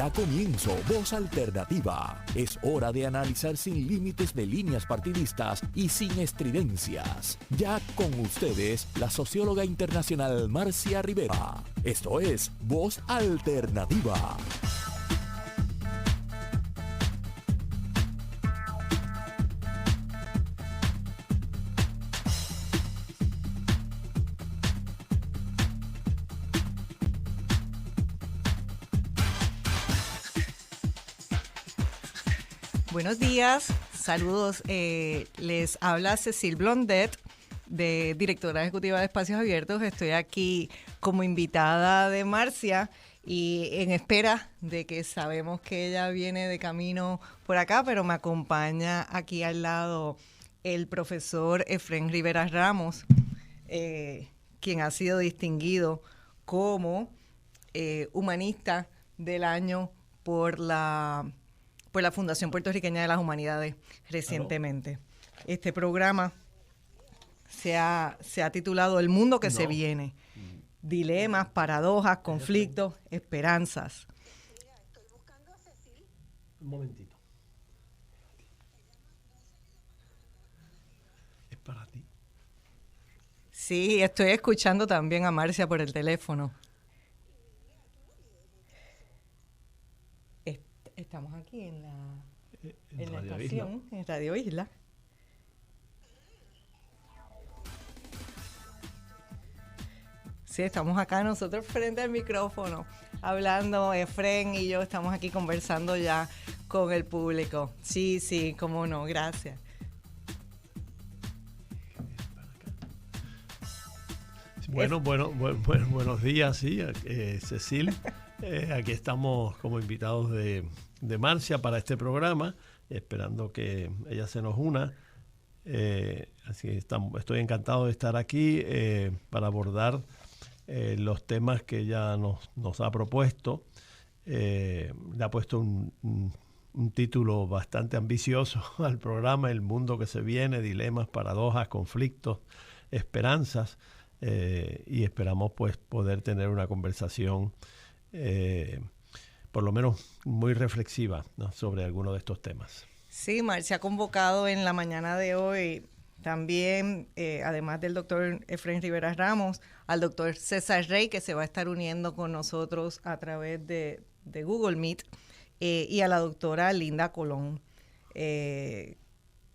Da comienzo Voz Alternativa. Es hora de analizar sin límites de líneas partidistas y sin estridencias. Ya con ustedes, la socióloga internacional Marcia Rivera. Esto es Voz Alternativa. Buenos días, saludos. Les habla Cecil Blondet, directora ejecutiva de Espacios Abiertos. Estoy aquí como invitada de Marcia y en espera de que sabemos que ella viene de camino por acá, pero me acompaña aquí al lado el profesor Efrén Rivera Ramos, quien ha sido distinguido como humanista del año por la Fundación Puertorriqueña de las Humanidades recientemente. Este programa se ha titulado El mundo que se viene. Dilemas, paradojas, conflictos, esperanzas. Estoy buscando a Cecil. Un momentito. Es para ti. Sí, estoy escuchando también a Marcia por el teléfono. Estamos aquí en la estación, en Radio Isla. Sí, estamos acá nosotros frente al micrófono, hablando, Efrén y yo estamos aquí conversando ya con el público. Sí, cómo no, gracias. Buenos días, sí, Cecil. Aquí estamos como invitados de Marcia para este programa, esperando que ella se nos una. Así que estoy encantado de estar aquí para abordar los temas que ella nos ha propuesto. Le ha puesto un título bastante ambicioso al programa: El mundo que se viene, dilemas, paradojas, conflictos, esperanzas. Y esperamos pues poder tener una conversación por lo menos muy reflexiva, ¿no?, sobre algunos de estos temas. Sí, Marcia ha convocado en la mañana de hoy también, además del doctor Efrén Rivera Ramos, al doctor César Rey, que se va a estar uniendo con nosotros a través de Google Meet, y a la doctora Linda Colón.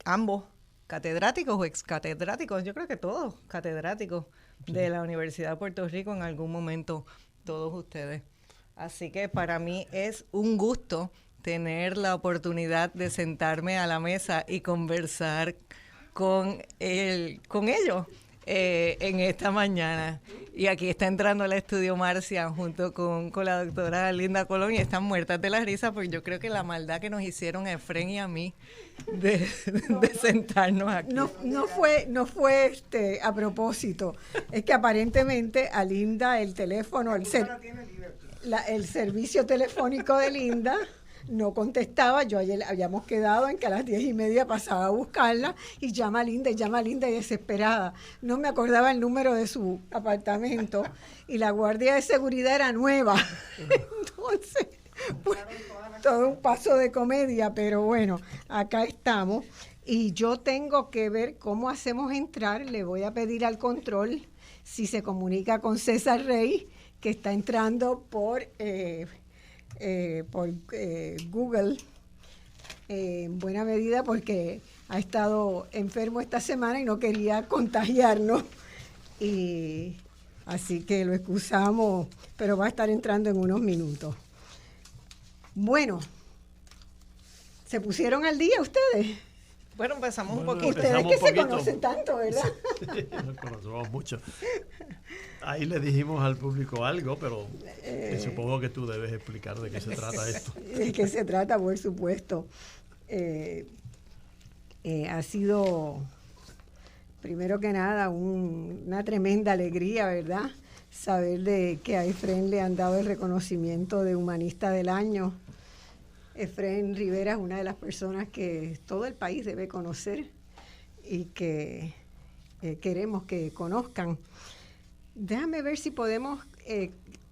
Ambos catedráticos o excatedráticos, yo creo que todos catedráticos de la Universidad de Puerto Rico en algún momento, todos ustedes. Así que para mí es un gusto tener la oportunidad de sentarme a la mesa y conversar con ellos en esta mañana. Y aquí está entrando al estudio Marcia junto con la doctora Linda Colón y están muertas de la risa porque yo creo que la maldad que nos hicieron a Efrén y a mí de sentarnos aquí. No fue a propósito. Es que aparentemente a Linda el teléfono, el servicio telefónico de Linda no contestaba. Yo ayer habíamos quedado en que a las 10:30 pasaba a buscarla y llama a Linda y desesperada. No me acordaba el número de su apartamento y la guardia de seguridad era nueva. Entonces, pues, todo un paso de comedia, pero bueno, acá estamos. Y yo tengo que ver cómo hacemos entrar. Le voy a pedir al control si se comunica con César Rey, que está entrando por Google, en buena medida porque ha estado enfermo esta semana y no quería contagiarnos. Y así que lo excusamos, pero va a estar entrando en unos minutos. Bueno, ¿se pusieron al día ustedes? Bueno, empezamos un poquito. Ustedes que se conocen tanto, ¿verdad? Sí, nos conocemos mucho. Ahí le dijimos al público algo, pero supongo que tú debes explicar de qué se trata esto. De qué se trata, por supuesto. Ha sido, primero que nada, una tremenda alegría, ¿verdad?, saber de que a Efrén le han dado el reconocimiento de Humanista del Año. Efrén Rivera es una de las personas que todo el país debe conocer y que queremos que conozcan. Déjame ver si podemos,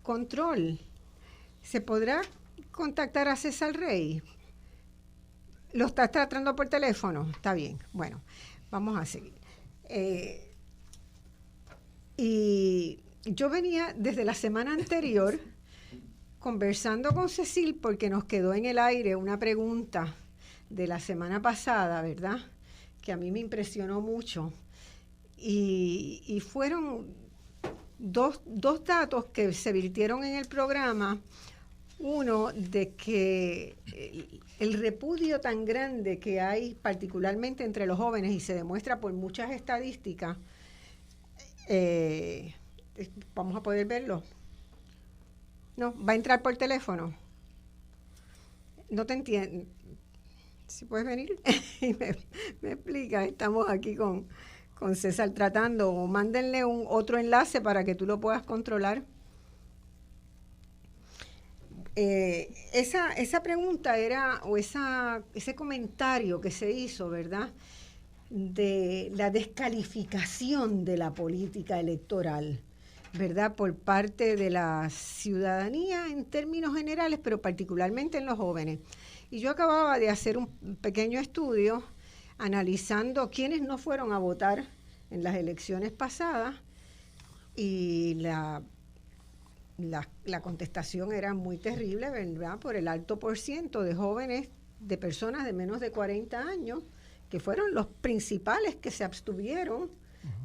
control, ¿se podrá contactar a César Rey? ¿Lo estás tratando por teléfono? Está bien. Bueno, vamos a seguir. Y yo venía desde la semana anterior conversando con Cecil porque nos quedó en el aire una pregunta de la semana pasada, ¿verdad? Que a mí me impresionó mucho. Y fueron dos datos que se virtieron en el programa. Uno, de que el repudio tan grande que hay, particularmente entre los jóvenes, y se demuestra por muchas estadísticas, vamos a poder verlo. No, va a entrar por teléfono. No te entiendo. Si puedes venir y me explica. Estamos aquí con César tratando, o mándenle otro enlace para que tú lo puedas controlar. Esa pregunta era, o ese comentario que se hizo, ¿verdad?, de la descalificación de la política electoral, ¿verdad?, por parte de la ciudadanía en términos generales, pero particularmente en los jóvenes. Y yo acababa de hacer un pequeño estudio analizando quiénes no fueron a votar en las elecciones pasadas, y la contestación era muy terrible, ¿verdad?, por el alto porciento de jóvenes, de personas de menos de 40 años, que fueron los principales que se abstuvieron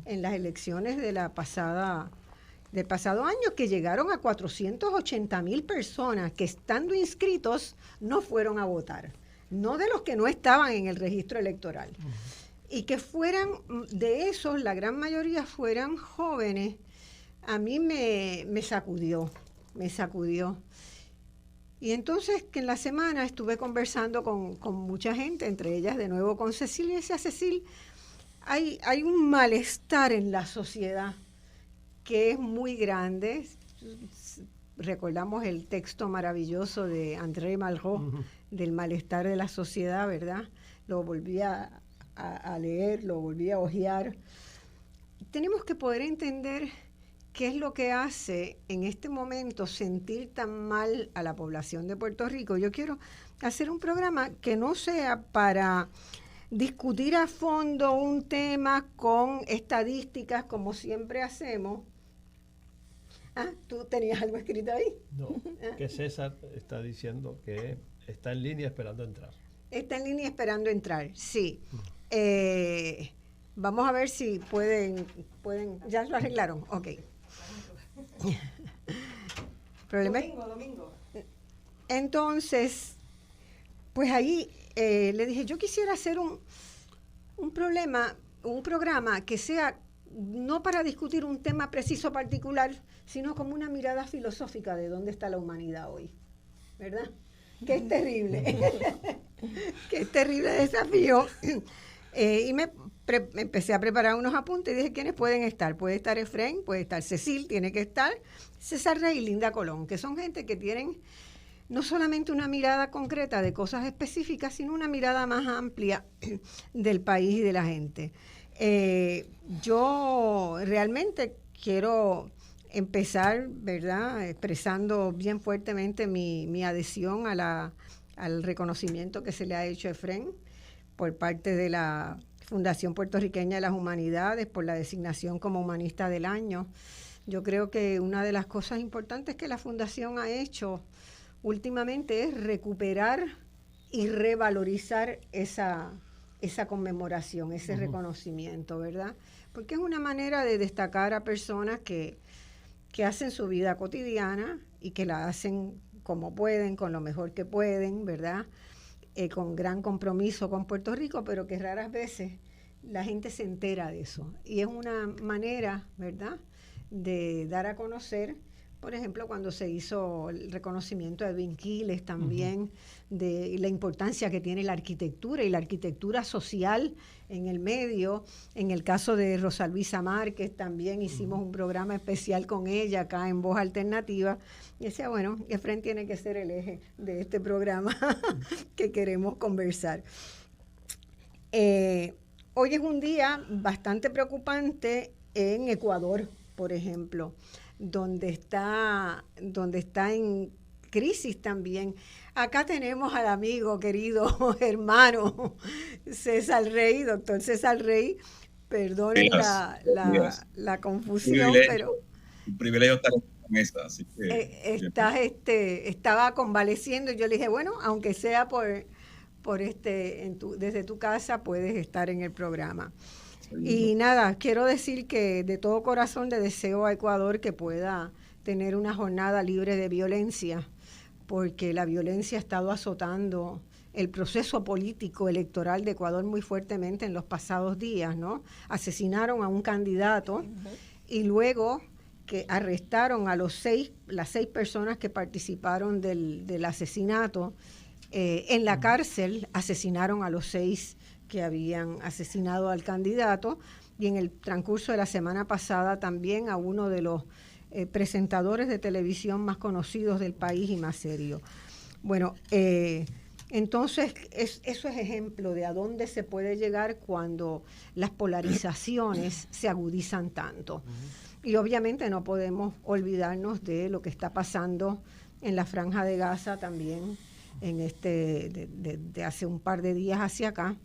en las elecciones del pasado año, que llegaron a 480,000 personas que, estando inscritos, no fueron a votar, no de los que no estaban en el registro electoral. Y que fueran, de esos, la gran mayoría fueran jóvenes, a mí me sacudió. Y entonces, que en la semana estuve conversando con mucha gente, entre ellas de nuevo con Cecil, y decía: Cecil, hay un malestar en la sociedad que es muy grande. Recordamos el texto maravilloso de André Malraux, del malestar de la sociedad, ¿verdad? Lo volví a leer, lo volví a hojear. Tenemos que poder entender qué es lo que hace en este momento sentir tan mal a la población de Puerto Rico. Yo quiero hacer un programa que no sea para discutir a fondo un tema con estadísticas, como siempre hacemos. ¿Tú tenías algo escrito ahí? No, que César está diciendo que está en línea esperando entrar. Está en línea esperando entrar, sí. Vamos a ver si pueden. ¿Ya lo arreglaron? Ok. Domingo. Entonces, pues ahí le dije, yo quisiera hacer un programa que sea no para discutir un tema preciso particular, sino como una mirada filosófica de dónde está la humanidad hoy, ¿verdad? Que es terrible, que es terrible desafío. Y me empecé a preparar unos apuntes y dije, ¿quiénes pueden estar? Puede estar Efraín, puede estar Cecil, tiene que estar César Rey y Linda Colón, que son gente que tienen no solamente una mirada concreta de cosas específicas, sino una mirada más amplia del país y de la gente. Yo realmente quiero empezar, ¿verdad?, expresando bien fuertemente mi adhesión al reconocimiento que se le ha hecho a Efraín por parte de la Fundación Puertorriqueña de las Humanidades, por la designación como Humanista del Año. Yo creo que una de las cosas importantes que la Fundación ha hecho últimamente es recuperar y revalorizar esa conmemoración, ese reconocimiento, ¿verdad? Porque es una manera de destacar a personas que hacen su vida cotidiana y que la hacen como pueden, con lo mejor que pueden, ¿verdad?, con gran compromiso con Puerto Rico, pero que raras veces la gente se entera de eso. Y es una manera, ¿verdad?, de dar a conocer, por ejemplo, cuando se hizo el reconocimiento de Edwin Quiles también, de la importancia que tiene la arquitectura y la arquitectura social en el medio. En el caso de Rosa Luisa Márquez también hicimos un programa especial con ella acá en Voz Alternativa. Y decía, bueno, Efraín tiene que ser el eje de este programa que queremos conversar. Hoy es un día bastante preocupante en Ecuador, por ejemplo, donde está crisis también. Acá tenemos al amigo, querido hermano César Rey, doctor César Rey. Perdonen la confusión, pero un privilegio estar en la mesa, así que estaba convaleciendo y yo le dije, bueno, aunque sea desde tu casa, puedes estar en el programa. Y nada, quiero decir que de todo corazón le deseo a Ecuador que pueda tener una jornada libre de violencia, porque la violencia ha estado azotando el proceso político electoral de Ecuador muy fuertemente en los pasados días, ¿no? Asesinaron a un candidato y luego que arrestaron a las 6 personas que participaron del asesinato. En la cárcel asesinaron a los 6 que habían asesinado al candidato, y en el transcurso de la semana pasada también a uno de los presentadores de televisión más conocidos del país y más serio. Bueno, entonces eso es ejemplo de a dónde se puede llegar cuando las polarizaciones se agudizan tanto. Y obviamente no podemos olvidarnos de lo que está pasando en la Franja de Gaza también, de hace un par de días hacia acá.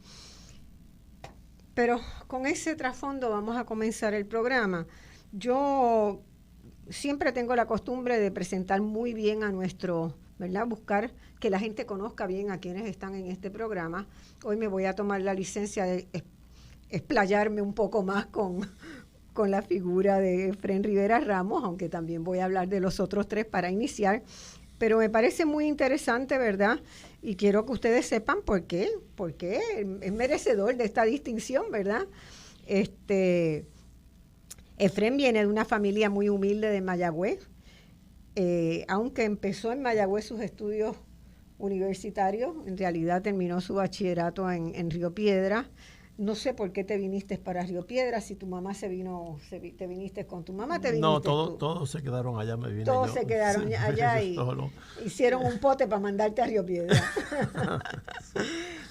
Pero con ese trasfondo vamos a comenzar el programa. Yo siempre tengo la costumbre de presentar muy bien a ¿verdad? Buscar que la gente conozca bien a quienes están en este programa. Hoy me voy a tomar la licencia de explayarme un poco más con la figura de Efrén Rivera Ramos, aunque también voy a hablar de los otros 3 para iniciar. Pero me parece muy interesante, ¿verdad? Y quiero que ustedes sepan por qué es merecedor de esta distinción, ¿verdad? Efrén viene de una familia muy humilde de Mayagüez, aunque empezó en Mayagüez sus estudios universitarios, en realidad terminó su bachillerato en Río Piedras. No sé por qué te viniste para Río Piedras, si tu mamá te viniste con tu mamá, te viniste No, todos se quedaron allá, me vine todos yo. se quedaron allá y hicieron un pote para mandarte a Río Piedras.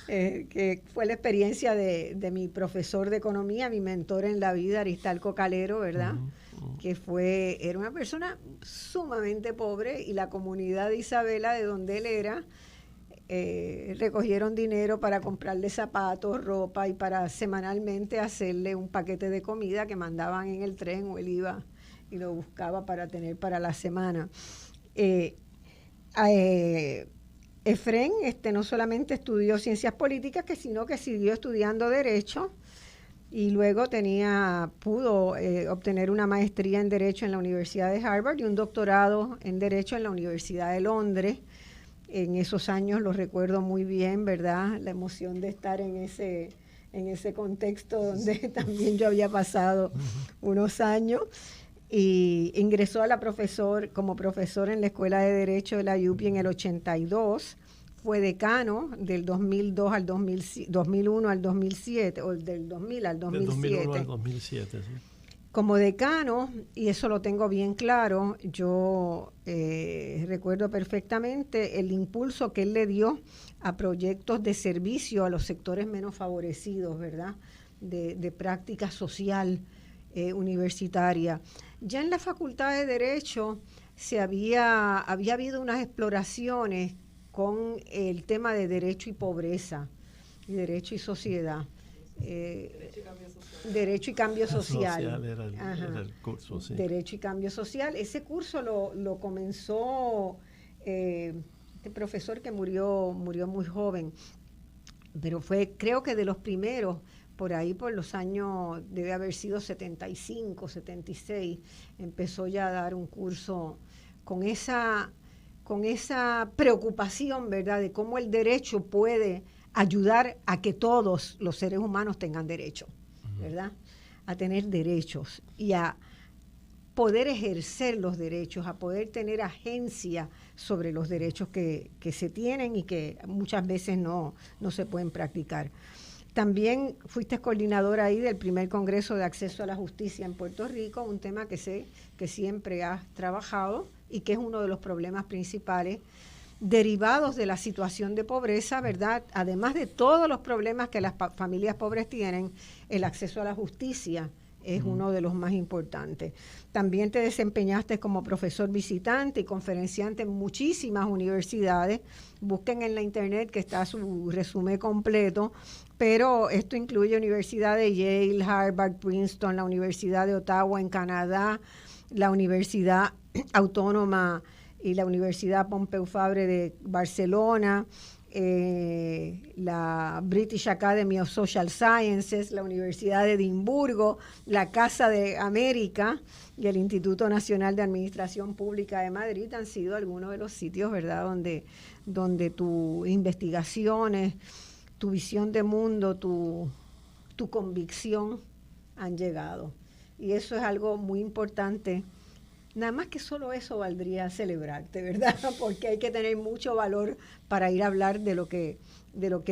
Que fue la experiencia de mi profesor de economía, mi mentor en la vida, Aristarco Calero, ¿verdad? Que era una persona sumamente pobre, y la comunidad de Isabela, de donde él era, recogieron dinero para comprarle zapatos, ropa, y para semanalmente hacerle un paquete de comida que mandaban en el tren, o él iba y lo buscaba para tener para la semana. Efrén no solamente estudió ciencias políticas, sino que siguió estudiando Derecho, y luego pudo obtener una maestría en Derecho en la Universidad de Harvard y un doctorado en Derecho en la Universidad de Londres. En esos años lo recuerdo muy bien, ¿verdad? La emoción de estar en ese contexto donde también yo había pasado unos años. Y ingresó como profesor en la Escuela de Derecho de la UPI en el 82. Fue decano del 2002 al 2001 al 2007, o del 2000 al 2007. Del 2001 al 2007, sí. Como decano, y eso lo tengo bien claro, yo recuerdo perfectamente el impulso que él le dio a proyectos de servicio a los sectores menos favorecidos, ¿verdad? De práctica social universitaria. Ya en la Facultad de Derecho había habido unas exploraciones con el tema de derecho y pobreza, y derecho y sociedad. Derecho y cambio social. Era el curso, sí. Derecho y cambio social. Ese curso lo comenzó este profesor que murió muy joven, pero fue, creo que de los primeros, por ahí por los años, debe haber sido 75, 76, empezó ya a dar un curso con esa preocupación, ¿verdad?, de cómo el derecho puede ayudar a que todos los seres humanos tengan derecho, ¿verdad?, a tener derechos y a poder ejercer los derechos, a poder tener agencia sobre los derechos que se tienen y que muchas veces no se pueden practicar. También fuiste coordinadora ahí del primer Congreso de Acceso a la Justicia en Puerto Rico, un tema que sé que siempre has trabajado y que es uno de los problemas principales derivados de la situación de pobreza, ¿verdad? Además de todos los problemas que las familias pobres tienen, el acceso a la justicia es uno de los más importantes. También te desempeñaste como profesor visitante y conferenciante en muchísimas universidades. Busquen en la internet que está su resumen completo, pero esto incluye Universidad de Yale, Harvard, Princeton, la Universidad de Ottawa en Canadá, la Universidad Autónoma y la Universidad Pompeu Fabra de Barcelona, la British Academy of Social Sciences, la Universidad de Edimburgo, la Casa de América y el Instituto Nacional de Administración Pública de Madrid han sido algunos de los sitios, ¿verdad?, donde tus investigaciones, tu visión de mundo, tu convicción han llegado. Y eso es algo muy importante. Nada más que solo eso valdría celebrarte, ¿verdad? Porque hay que tener mucho valor para ir a hablar de lo que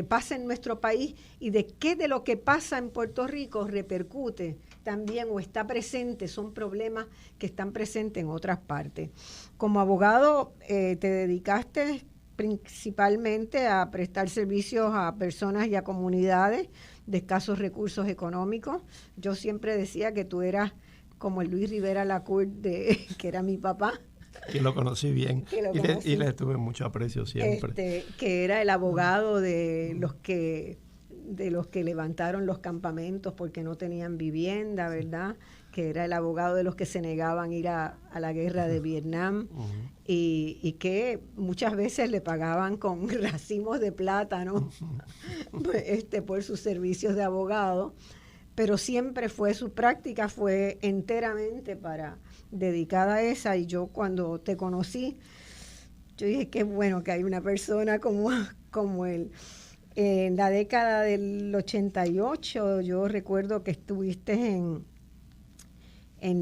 pasa en nuestro país y de qué de lo que pasa en Puerto Rico repercute también o está presente, son problemas que están presentes en otras partes. Como abogado te dedicaste principalmente a prestar servicios a personas y a comunidades de escasos recursos económicos. Yo siempre decía que tú eras como el Luis Rivera Lacour, que era mi papá. Que lo conocí bien y le tuve mucho aprecio siempre. Que era el abogado de los que levantaron los campamentos porque no tenían vivienda, ¿verdad? Que era el abogado de los que se negaban a ir a la guerra de Vietnam y que muchas veces le pagaban con racimos de plátano por sus servicios de abogado. Pero siempre su práctica fue enteramente dedicada a esa, y yo cuando te conocí, yo dije, qué bueno que hay una persona como él. En la década del 88, yo recuerdo que estuviste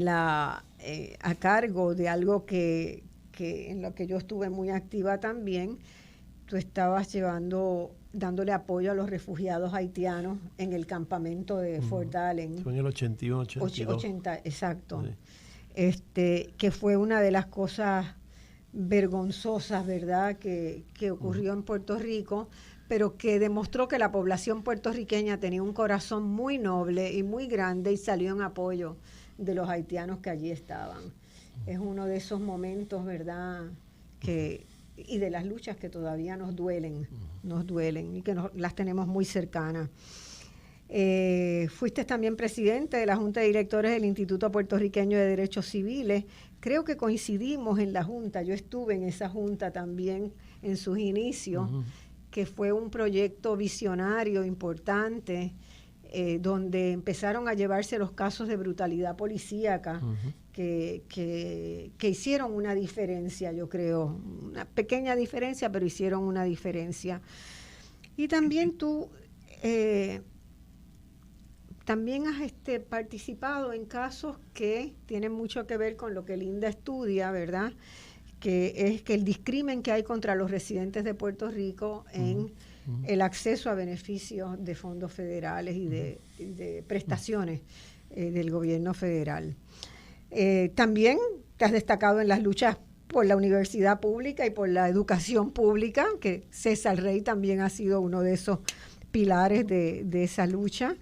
a cargo de algo que en lo que yo estuve muy activa también. Tú estabas dándole apoyo a los refugiados haitianos en el campamento de Fort Allen. Fue en el 81, 82. 80, exacto. Sí. Que fue una de las cosas vergonzosas, ¿verdad?, que ocurrió en Puerto Rico, pero que demostró que la población puertorriqueña tenía un corazón muy noble y muy grande y salió en apoyo de los haitianos que allí estaban. Es uno de esos momentos, ¿verdad?, y de las luchas que todavía nos duelen y que las tenemos muy cercanas. Fuiste también presidente de la Junta de Directores del Instituto Puertorriqueño de Derechos Civiles. Creo que coincidimos en la Junta. Yo estuve en esa Junta también en sus inicios, que fue un proyecto visionario importante, donde empezaron a llevarse los casos de brutalidad policíaca, que hicieron una diferencia, yo creo, una pequeña diferencia, pero hicieron una diferencia. Y también tú también has participado en casos que tienen mucho que ver con lo que Linda estudia, ¿verdad?, que es que el discrimen que hay contra los residentes de Puerto Rico en el acceso a beneficios de fondos federales y de prestaciones del gobierno federal. También te has destacado en las luchas por la universidad pública y por la educación pública, que César Rey también ha sido uno de esos pilares de esa lucha.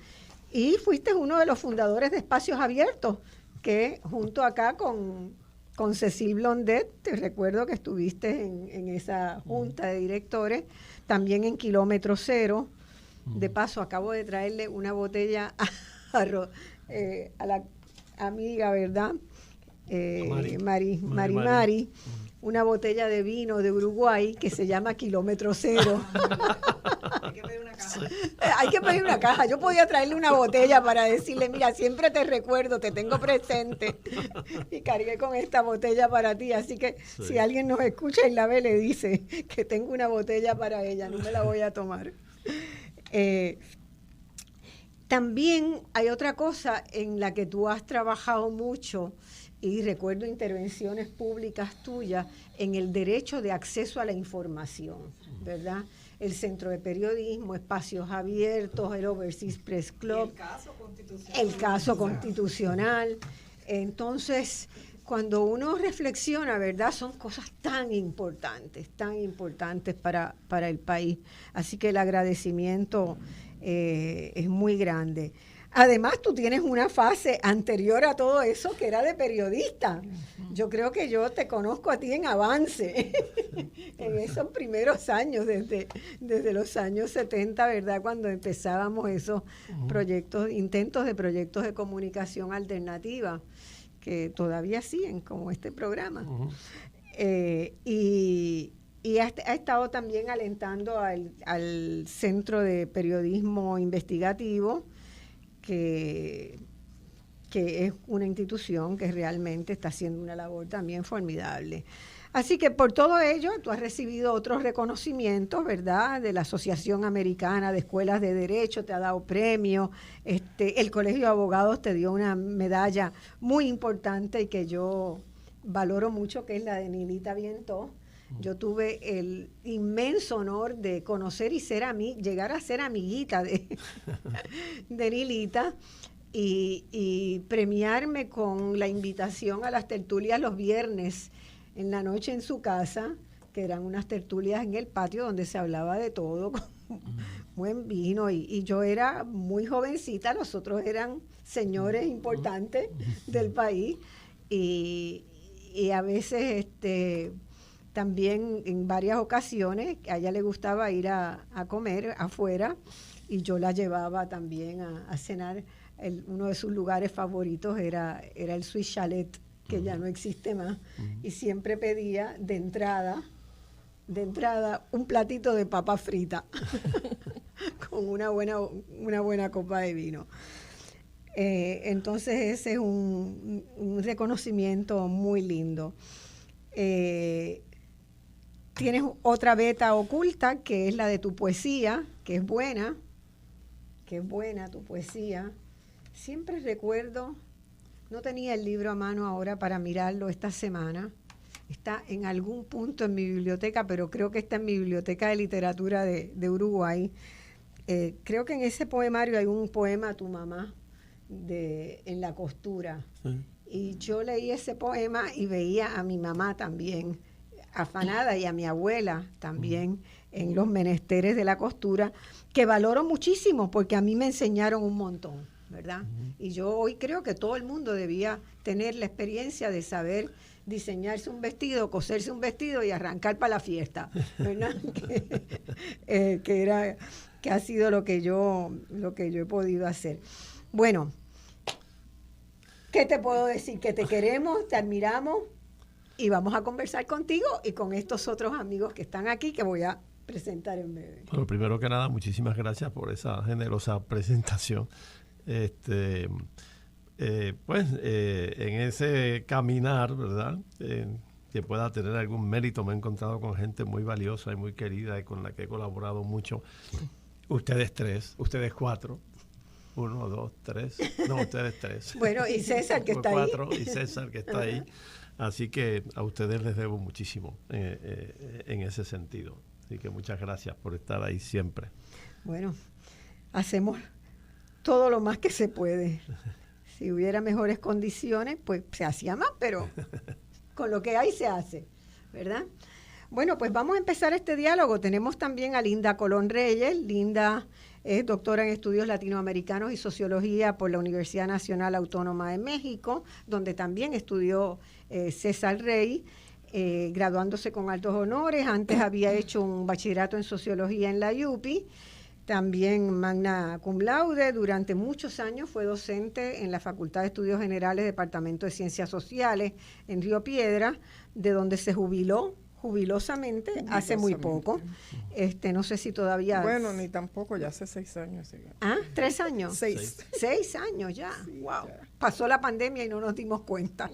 Y fuiste uno de los fundadores de Espacios Abiertos, que junto acá con Cecil Blondet, te recuerdo que estuviste en esa junta de directores, también en Kilómetro Cero. De paso, acabo de traerle una botella a la amiga, ¿verdad? Mari, una botella de vino de Uruguay que se llama Kilómetro Cero. Hay que pedir una caja. Hay que pedir una caja. Yo podía traerle una botella para decirle, mira, siempre te recuerdo, te tengo presente. Y cargué con esta botella para ti. Así que si alguien nos escucha y la ve, le dice que tengo una botella para ella, no me la voy a tomar. También hay otra cosa en la que tú has trabajado mucho, y recuerdo intervenciones públicas tuyas en el derecho de acceso a la información, ¿verdad? El Centro de Periodismo, Espacios Abiertos, el Overseas Press Club. El caso constitucional. Entonces, cuando uno reflexiona, ¿verdad?, son cosas tan importantes para el país. Así que el agradecimiento es muy grande. Además, tú tienes una fase anterior a todo eso que era de periodista. Yo creo que yo te conozco a ti en avance, en esos primeros años, desde los años 70, ¿verdad? Cuando empezábamos esos proyectos, intentos de proyectos de comunicación alternativa, que todavía siguen, como este programa. Y ha estado también alentando al Centro de Periodismo Investigativo, que es una institución que realmente está haciendo una labor también formidable. Así que por todo ello, tú has recibido otros reconocimientos, ¿verdad? De la Asociación Americana de Escuelas de Derecho, te ha dado premios, el Colegio de Abogados te dio una medalla muy importante y que yo valoro mucho, que es la de Nilita Vientó. Yo tuve el inmenso honor de conocer y llegar a ser amiguita de Nilita y premiarme con la invitación a las tertulias los viernes en la noche en su casa, que eran unas tertulias en el patio donde se hablaba de todo, con buen vino, y yo era muy jovencita, los otros eran señores importantes del país, y a veces también en varias ocasiones a ella le gustaba ir a comer afuera y yo la llevaba también a cenar. Uno de sus lugares favoritos era el Swiss Chalet, que ya no existe más, y siempre pedía de entrada un platito de papa frita con una buena copa de vino. Entonces ese es un reconocimiento muy lindo. Tienes otra beta oculta, que es la de tu poesía, que es buena tu poesía. Siempre recuerdo, no tenía el libro a mano ahora para mirarlo esta semana, está en algún punto en mi biblioteca, pero creo que está en mi biblioteca de literatura de Uruguay. Creo que en ese poemario hay un poema a tu mamá en la costura. Y yo leí ese poema y veía a mi mamá también afanada y a mi abuela también en los menesteres de la costura, que valoro muchísimo porque a mí me enseñaron un montón, ¿verdad? Y yo hoy creo que todo el mundo debía tener la experiencia de saber diseñarse un vestido, coserse un vestido y arrancar para la fiesta, ¿verdad? que ha sido lo que yo he podido hacer. Bueno, ¿qué te puedo decir? Que te queremos, te admiramos y vamos a conversar contigo y con estos otros amigos que están aquí, que voy a presentar en breve. Bueno, primero que nada, muchísimas gracias por esa generosa presentación. En ese caminar, ¿verdad? Que pueda tener algún mérito, me he encontrado con gente muy valiosa y muy querida y con la que he colaborado mucho. Ustedes cuatro. 1, 2, 3. No, ustedes 3. Bueno, y César que está 4, ahí. Y César que está ahí. Así que a ustedes les debo muchísimo en ese sentido. Así que muchas gracias por estar ahí siempre. Bueno, hacemos todo lo más que se puede. Si hubiera mejores condiciones, pues se hacía más, pero con lo que hay se hace, ¿verdad? Bueno, pues vamos a empezar este diálogo. Tenemos también a Linda Colón Reyes. Linda es doctora en estudios latinoamericanos y sociología por la Universidad Nacional Autónoma de México, donde también estudió César Rey, graduándose con altos honores. Antes había hecho un bachillerato en sociología en la UPI, también magna cum laude. Durante muchos años fue docente en la Facultad de Estudios Generales, Departamento de Ciencias Sociales en Río Piedras, de donde se jubilosamente hace muy poco. No sé si todavía... Bueno, ni tampoco, ya hace 6 años. Sí. ¿Ah? ¿3 años? 6. 6 años ya. Sí, wow. Ya. Pasó la pandemia y no nos dimos cuenta.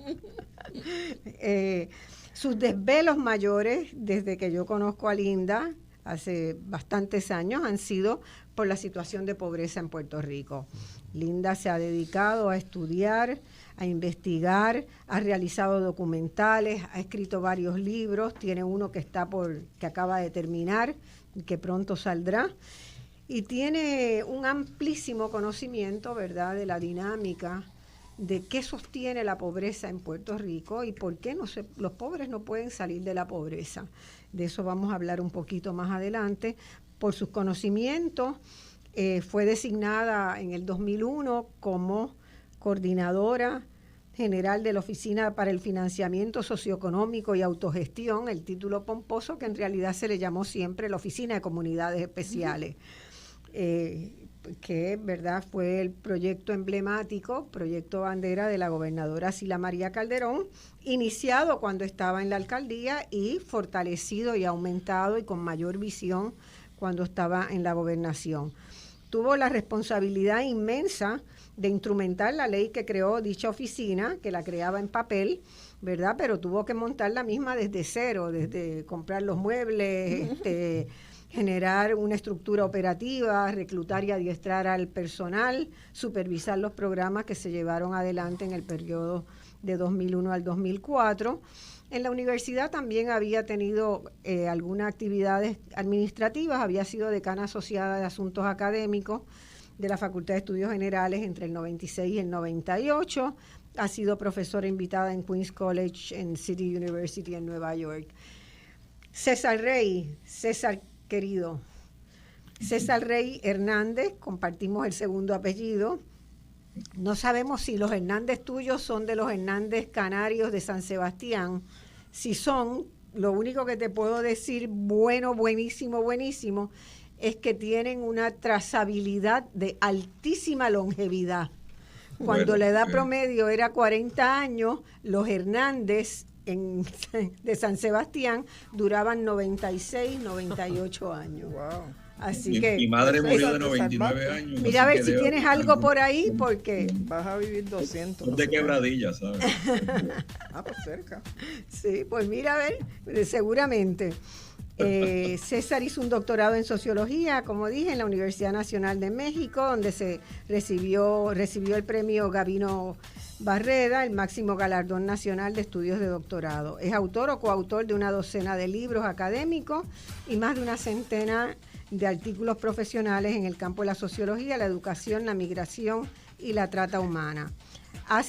Sus desvelos mayores, desde que yo conozco a Linda, hace bastantes años, han sido por la situación de pobreza en Puerto Rico. Linda se ha dedicado a estudiar, a investigar, ha realizado documentales, ha escrito varios libros, tiene uno que acaba de terminar, que pronto saldrá, y tiene un amplísimo conocimiento, ¿verdad?, de la dinámica de qué sostiene la pobreza en Puerto Rico y por qué los pobres no pueden salir de la pobreza. De eso vamos a hablar un poquito más adelante. Por sus conocimientos Fue designada en el 2001 como coordinadora general de la Oficina para el Financiamiento Socioeconómico y Autogestión, el título pomposo que en realidad se le llamó siempre la Oficina de Comunidades Especiales, que verdad fue el proyecto emblemático, proyecto bandera de la gobernadora Sila María Calderón, iniciado cuando estaba en la alcaldía y fortalecido y aumentado y con mayor visión cuando estaba en la gobernación. Tuvo la responsabilidad inmensa de instrumentar la ley que creó dicha oficina, que la creaba en papel, ¿verdad? Pero tuvo que montar la misma desde cero, desde comprar los muebles, generar una estructura operativa, reclutar y adiestrar al personal, supervisar los programas que se llevaron adelante en el periodo de 2001 al 2004. En la universidad también había tenido algunas actividades administrativas, había sido decana asociada de asuntos académicos de la Facultad de Estudios Generales entre el 96 y el 98, ha sido profesora invitada en Queens College, en City University en Nueva York. César Rey, César querido, César Rey Hernández, compartimos el segundo apellido. No sabemos si los Hernández tuyos son de los Hernández Canarios de San Sebastián. Si son, lo único que te puedo decir, buenísimo, es que tienen una trazabilidad de altísima longevidad. Cuando la edad promedio era 40 años, los Hernández de San Sebastián duraban 96, 98 años. Wow. Así que mi madre murió de 99 años. Mira a ver si tienes algo por ahí, porque vas a vivir 200. Son de Quebradilla, ¿sabes? Pues cerca. Sí, pues mira a ver, seguramente. César hizo un doctorado en sociología, como dije, en la Universidad Nacional de México, donde se recibió el premio Gabino Barreda, el máximo galardón nacional de estudios de doctorado. Es autor o coautor de una docena de libros académicos y más de una centena de artículos profesionales en el campo de la sociología, la educación, la migración y la trata humana. Ha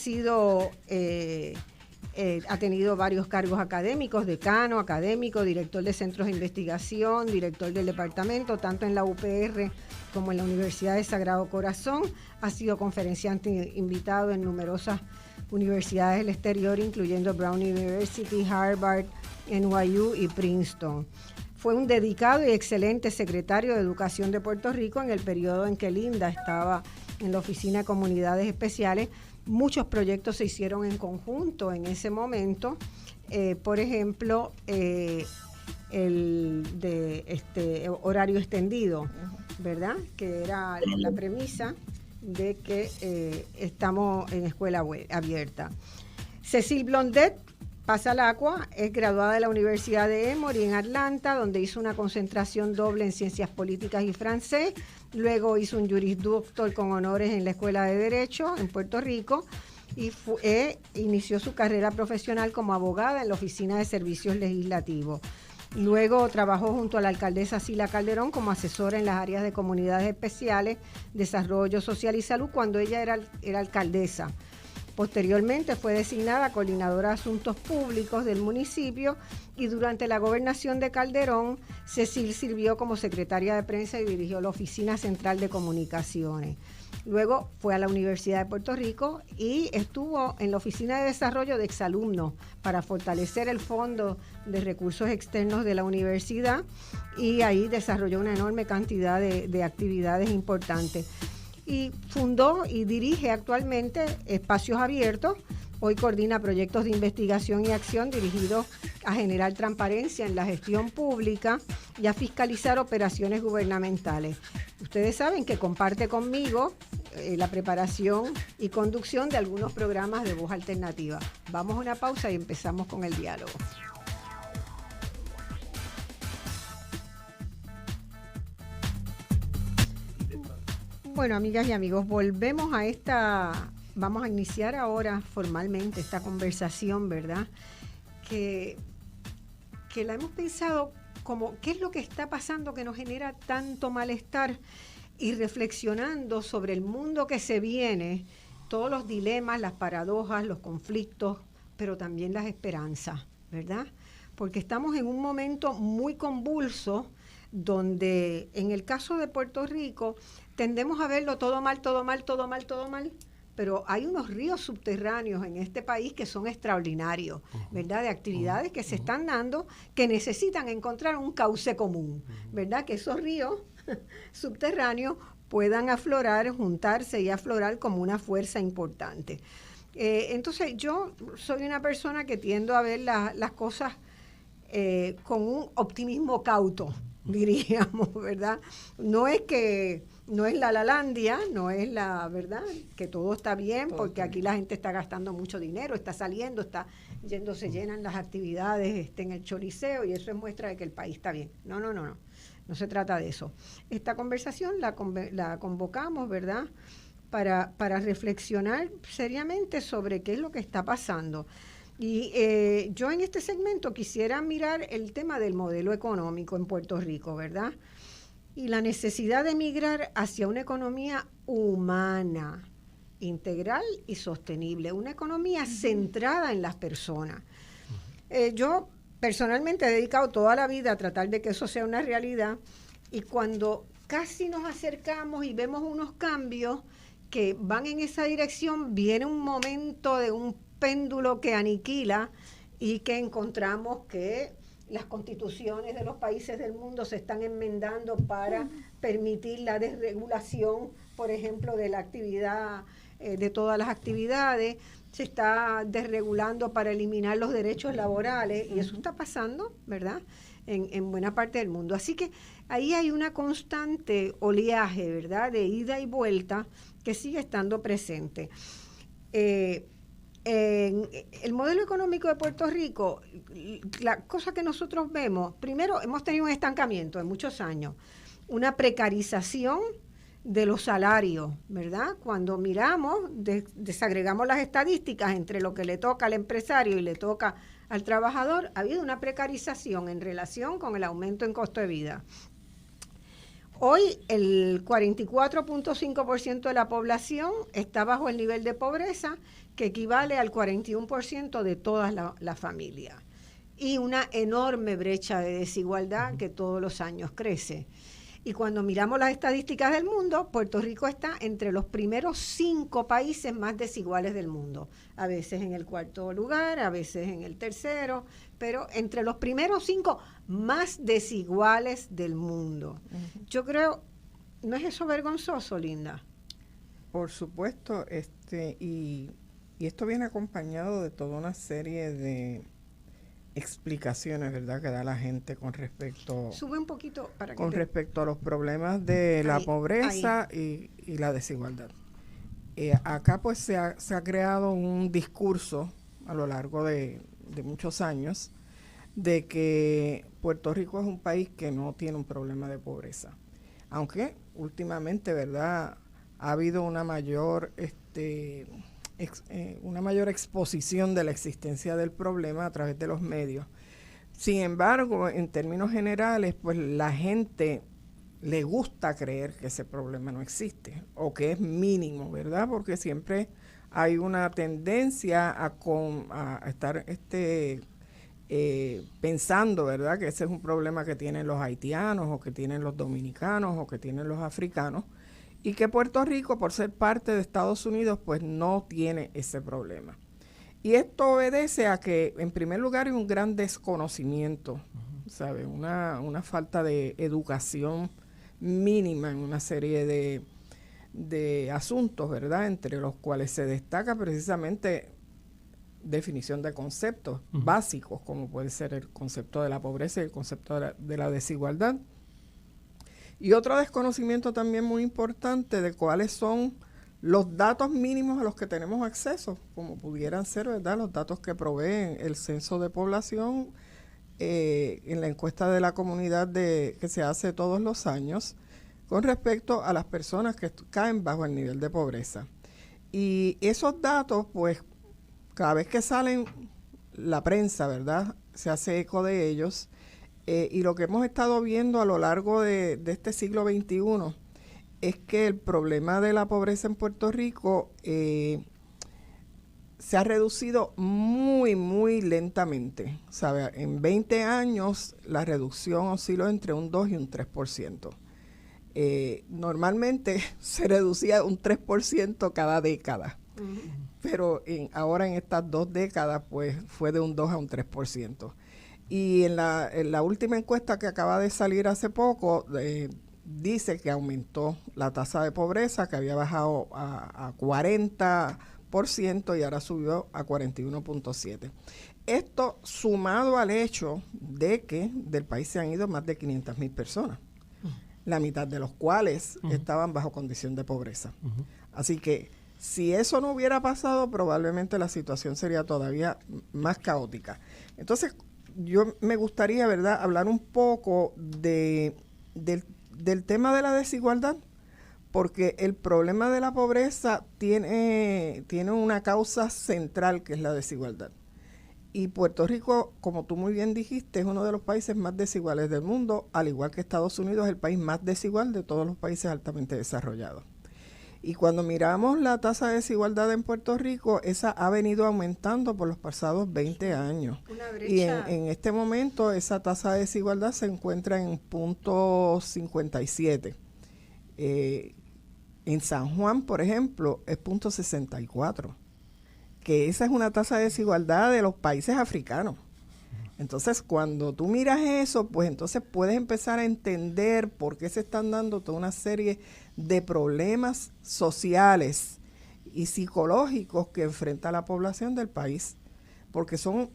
tenido varios cargos académicos, decano, académico, director de centros de investigación, director del departamento, tanto en la UPR como en la Universidad de Sagrado Corazón. Ha sido conferenciante invitado en numerosas universidades del exterior, incluyendo Brown University, Harvard, NYU y Princeton. Fue un dedicado y excelente secretario de Educación de Puerto Rico en el periodo en que Linda estaba en la Oficina de Comunidades Especiales. Muchos proyectos se hicieron en conjunto en ese momento. Por ejemplo, el de horario extendido, ¿verdad? Que era la premisa de que estamos en escuela abierta. Cecil Blondet pasa al agua, es graduada de la Universidad de Emory en Atlanta, donde hizo una concentración doble en Ciencias Políticas y Francés. Luego hizo un jurisdoctor con honores en la Escuela de Derecho en Puerto Rico y inició su carrera profesional como abogada en la Oficina de Servicios Legislativos. Luego trabajó junto a la alcaldesa Sila Calderón como asesora en las áreas de comunidades especiales, desarrollo social y salud cuando ella era alcaldesa. Posteriormente fue designada coordinadora de asuntos públicos del municipio y durante la gobernación de Calderón, Cecil sirvió como secretaria de prensa y dirigió la Oficina Central de Comunicaciones. Luego fue a la Universidad de Puerto Rico y estuvo en la Oficina de Desarrollo de Exalumnos para fortalecer el Fondo de Recursos Externos de la universidad y ahí desarrolló una enorme cantidad de actividades importantes. Y fundó y dirige actualmente Espacios Abiertos. Hoy coordina proyectos de investigación y acción dirigidos a generar transparencia en la gestión pública y a fiscalizar operaciones gubernamentales. Ustedes saben que comparte conmigo la preparación y conducción de algunos programas de voz alternativa. Vamos a una pausa y empezamos con el diálogo. Bueno, amigas y amigos, volvemos vamos a iniciar ahora formalmente esta conversación, ¿verdad? Que la hemos pensado como, ¿qué es lo que está pasando que nos genera tanto malestar? Y reflexionando sobre el mundo que se viene, todos los dilemas, las paradojas, los conflictos, pero también las esperanzas, ¿verdad? Porque estamos en un momento muy convulso donde en el caso de Puerto Rico tendemos a verlo todo mal, todo mal, todo mal, todo mal, pero hay unos ríos subterráneos en este país que son extraordinarios, ¿verdad? De actividades que se están dando que necesitan encontrar un cauce común, ¿verdad? Que esos ríos subterráneos puedan aflorar, juntarse y aflorar como una fuerza importante. Entonces yo soy una persona que tiendo a ver las cosas con un optimismo cauto, diríamos, ¿verdad? No es la Lalandia, no es la verdad que todo está bien, porque aquí la gente está gastando mucho dinero, está saliendo, está yendo, se llenan las actividades en el Choliseo, y eso es muestra de que el país está bien. No se trata de eso. Esta conversación la convocamos, ¿verdad?, para reflexionar seriamente sobre qué es lo que está pasando. Y yo en este segmento quisiera mirar el tema del modelo económico en Puerto Rico, ¿verdad? Y la necesidad de migrar hacia una economía humana, integral y sostenible, una economía centrada en las personas. Yo personalmente he dedicado toda la vida a tratar de que eso sea una realidad, y cuando casi nos acercamos y vemos unos cambios que van en esa dirección, viene un momento de un péndulo que aniquila, y que encontramos que las constituciones de los países del mundo se están enmendando para permitir la desregulación, por ejemplo, de la actividad, de todas las actividades. Se está desregulando para eliminar los derechos laborales, y eso está pasando, ¿verdad?, en buena parte del mundo. Así que ahí hay una constante oleaje, ¿verdad?, de ida y vuelta que sigue estando presente. En el modelo económico de Puerto Rico, la cosa que nosotros vemos, primero, hemos tenido un estancamiento de muchos años, una precarización de los salarios, ¿verdad? Cuando miramos, desagregamos las estadísticas entre lo que le toca al empresario y le toca al trabajador, ha habido una precarización en relación con el aumento en costo de vida. Hoy el 44.5% de la población está bajo el nivel de pobreza, que equivale al 41% de todas las familias, y una enorme brecha de desigualdad que todos los años crece. Y cuando miramos las estadísticas del mundo, Puerto Rico está entre los primeros 5 países más desiguales del mundo. A veces en el 4º lugar, a veces en el 3º, pero entre los primeros 5 más desiguales del mundo. Yo creo, ¿no es eso vergonzoso, Linda? Por supuesto, y esto viene acompañado de toda una serie de explicaciones, ¿verdad?, que da la gente con respecto Sube un poquito para que con respecto a los problemas de la pobreza y la desigualdad. Acá pues se ha creado un discurso a lo largo de muchos años de que Puerto Rico es un país que no tiene un problema de pobreza, aunque últimamente, ¿verdad?, ha habido una mayor exposición de la existencia del problema a través de los medios. Sin embargo, en términos generales, pues la gente le gusta creer que ese problema no existe o que es mínimo, ¿verdad? Porque siempre hay una tendencia a estar pensando, ¿verdad?, que ese es un problema que tienen los haitianos o que tienen los dominicanos o que tienen los africanos, y que Puerto Rico, por ser parte de Estados Unidos, pues no tiene ese problema. Y esto obedece a que, en primer lugar, hay un gran desconocimiento, ¿sabe? Una falta de educación mínima en una serie de asuntos, ¿verdad?, entre los cuales se destaca precisamente definición de conceptos básicos, como puede ser el concepto de la pobreza y el concepto de la desigualdad. Y otro desconocimiento también muy importante de cuáles son los datos mínimos a los que tenemos acceso, como pudieran ser, ¿verdad?, los datos que proveen el censo de población en la encuesta de la comunidad que se hace todos los años con respecto a las personas que caen bajo el nivel de pobreza. Y esos datos, pues, cada vez que salen la prensa, ¿verdad?, se hace eco de ellos. Y lo que hemos estado viendo a lo largo de este siglo XXI es que el problema de la pobreza en Puerto Rico se ha reducido muy, muy lentamente. ¿Sabe? En 20 años la reducción osciló entre un 2 y un 3%. Normalmente se reducía un 3% cada década, pero ahora en estas 2 décadas pues fue de un 2 a un 3%. Y en la última encuesta que acaba de salir hace poco, dice que aumentó la tasa de pobreza, que había bajado a 40% y ahora subió a 41.7%. Esto sumado al hecho de que del país se han ido más de 500,000 personas, la mitad de los cuales estaban bajo condición de pobreza. Así que si eso no hubiera pasado, probablemente la situación sería todavía más caótica. Entonces, yo me gustaría, ¿verdad?, hablar un poco del tema de la desigualdad, porque el problema de la pobreza tiene una causa central, que es la desigualdad. Y Puerto Rico, como tú muy bien dijiste, es uno de los países más desiguales del mundo, al igual que Estados Unidos es el país más desigual de todos los países altamente desarrollados. Y cuando miramos la tasa de desigualdad en Puerto Rico, esa ha venido aumentando por los pasados 20 años. Una brecha. Y en este momento esa tasa de desigualdad se encuentra en 0.57. En San Juan, por ejemplo, es 0.64. Que esa es una tasa de desigualdad de los países africanos. Entonces, cuando tú miras eso, pues entonces puedes empezar a entender por qué se están dando toda una serie de problemas sociales y psicológicos que enfrenta la población del país, porque son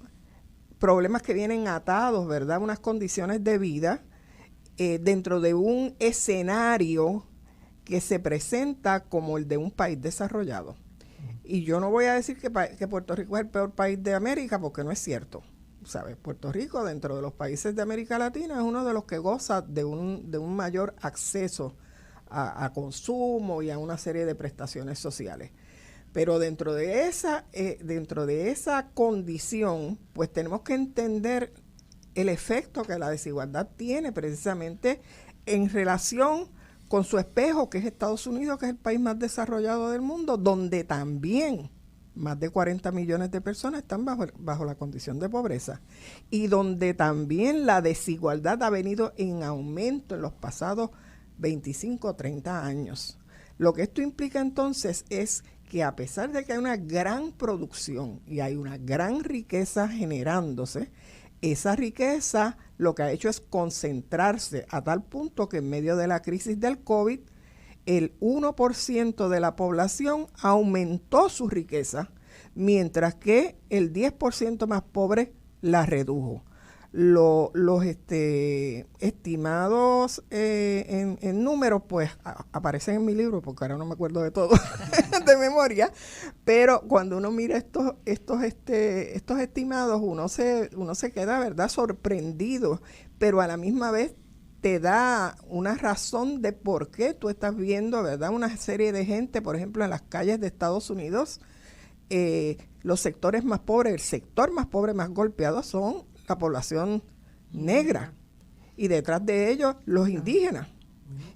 problemas que vienen atados, ¿verdad?, a unas condiciones de vida dentro de un escenario que se presenta como el de un país desarrollado. Y yo no voy a decir que Puerto Rico es el peor país de América, porque no es cierto. ¿Sabes? Puerto Rico, dentro de los países de América Latina, es uno de los que goza de un mayor acceso a consumo y a una serie de prestaciones sociales. Pero dentro de esa condición, pues tenemos que entender el efecto que la desigualdad tiene precisamente en relación con su espejo, que es Estados Unidos, que es el país más desarrollado del mundo, donde también más de 40 millones de personas están bajo la condición de pobreza, y donde también la desigualdad ha venido en aumento en los pasados 25 o 30 años. Lo que esto implica entonces es que a pesar de que hay una gran producción y hay una gran riqueza generándose, esa riqueza lo que ha hecho es concentrarse a tal punto que en medio de la crisis del COVID, el 1% de la población aumentó su riqueza, mientras que el 10% más pobre la redujo. Los estimados en números, pues aparecen en mi libro, porque ahora no me acuerdo de todo de memoria, pero cuando uno mira estos estimados, uno se queda, ¿verdad?, sorprendido, pero a la misma vez te da una razón de por qué tú estás viendo, ¿verdad?, una serie de gente, por ejemplo, en las calles de Estados Unidos, los sectores más pobres, el sector más pobre, más golpeado son la población negra, y detrás de ellos los indígenas,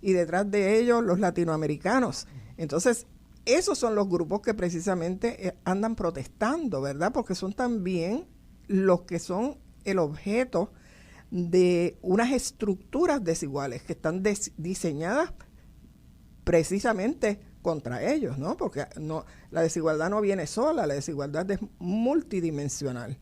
y detrás de ellos los latinoamericanos. Entonces, esos son los grupos que precisamente andan protestando, ¿verdad?, porque son también los que son el objeto de unas estructuras desiguales que están diseñadas precisamente contra ellos, ¿no? Porque la desigualdad no viene sola, la desigualdad es multidimensional.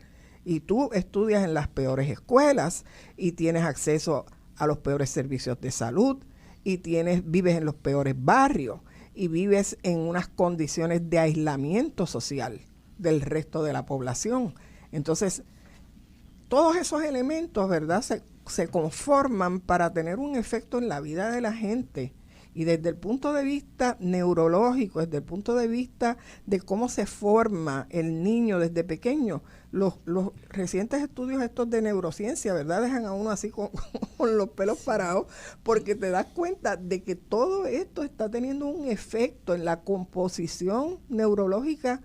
Y tú estudias en las peores escuelas y tienes acceso a los peores servicios de salud y vives en los peores barrios y vives en unas condiciones de aislamiento social del resto de la población. Entonces, todos esos elementos, ¿verdad?, se conforman para tener un efecto en la vida de la gente. Y desde el punto de vista neurológico, desde el punto de vista de cómo se forma el niño desde pequeño, los recientes estudios estos de neurociencia, ¿verdad?, dejan a uno así con los pelos parados, porque te das cuenta de que todo esto está teniendo un efecto en la composición neurológica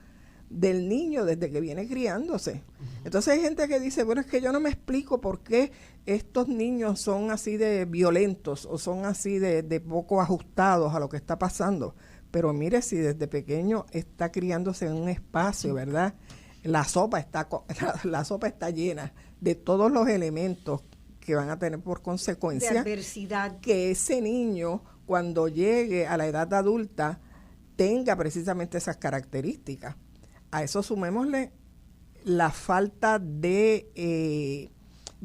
del niño desde que viene criándose. Entonces hay gente que dice, bueno, es que yo no me explico por qué estos niños son así de violentos o son así de poco ajustados a lo que está pasando. pero mire, si desde pequeño está criándose en un espacio, ¿verdad? La sopa está llena de todos los elementos que van a tener por consecuencia de adversidad, que ese niño, cuando llegue a la edad adulta, tenga precisamente esas características. A eso sumémosle la falta de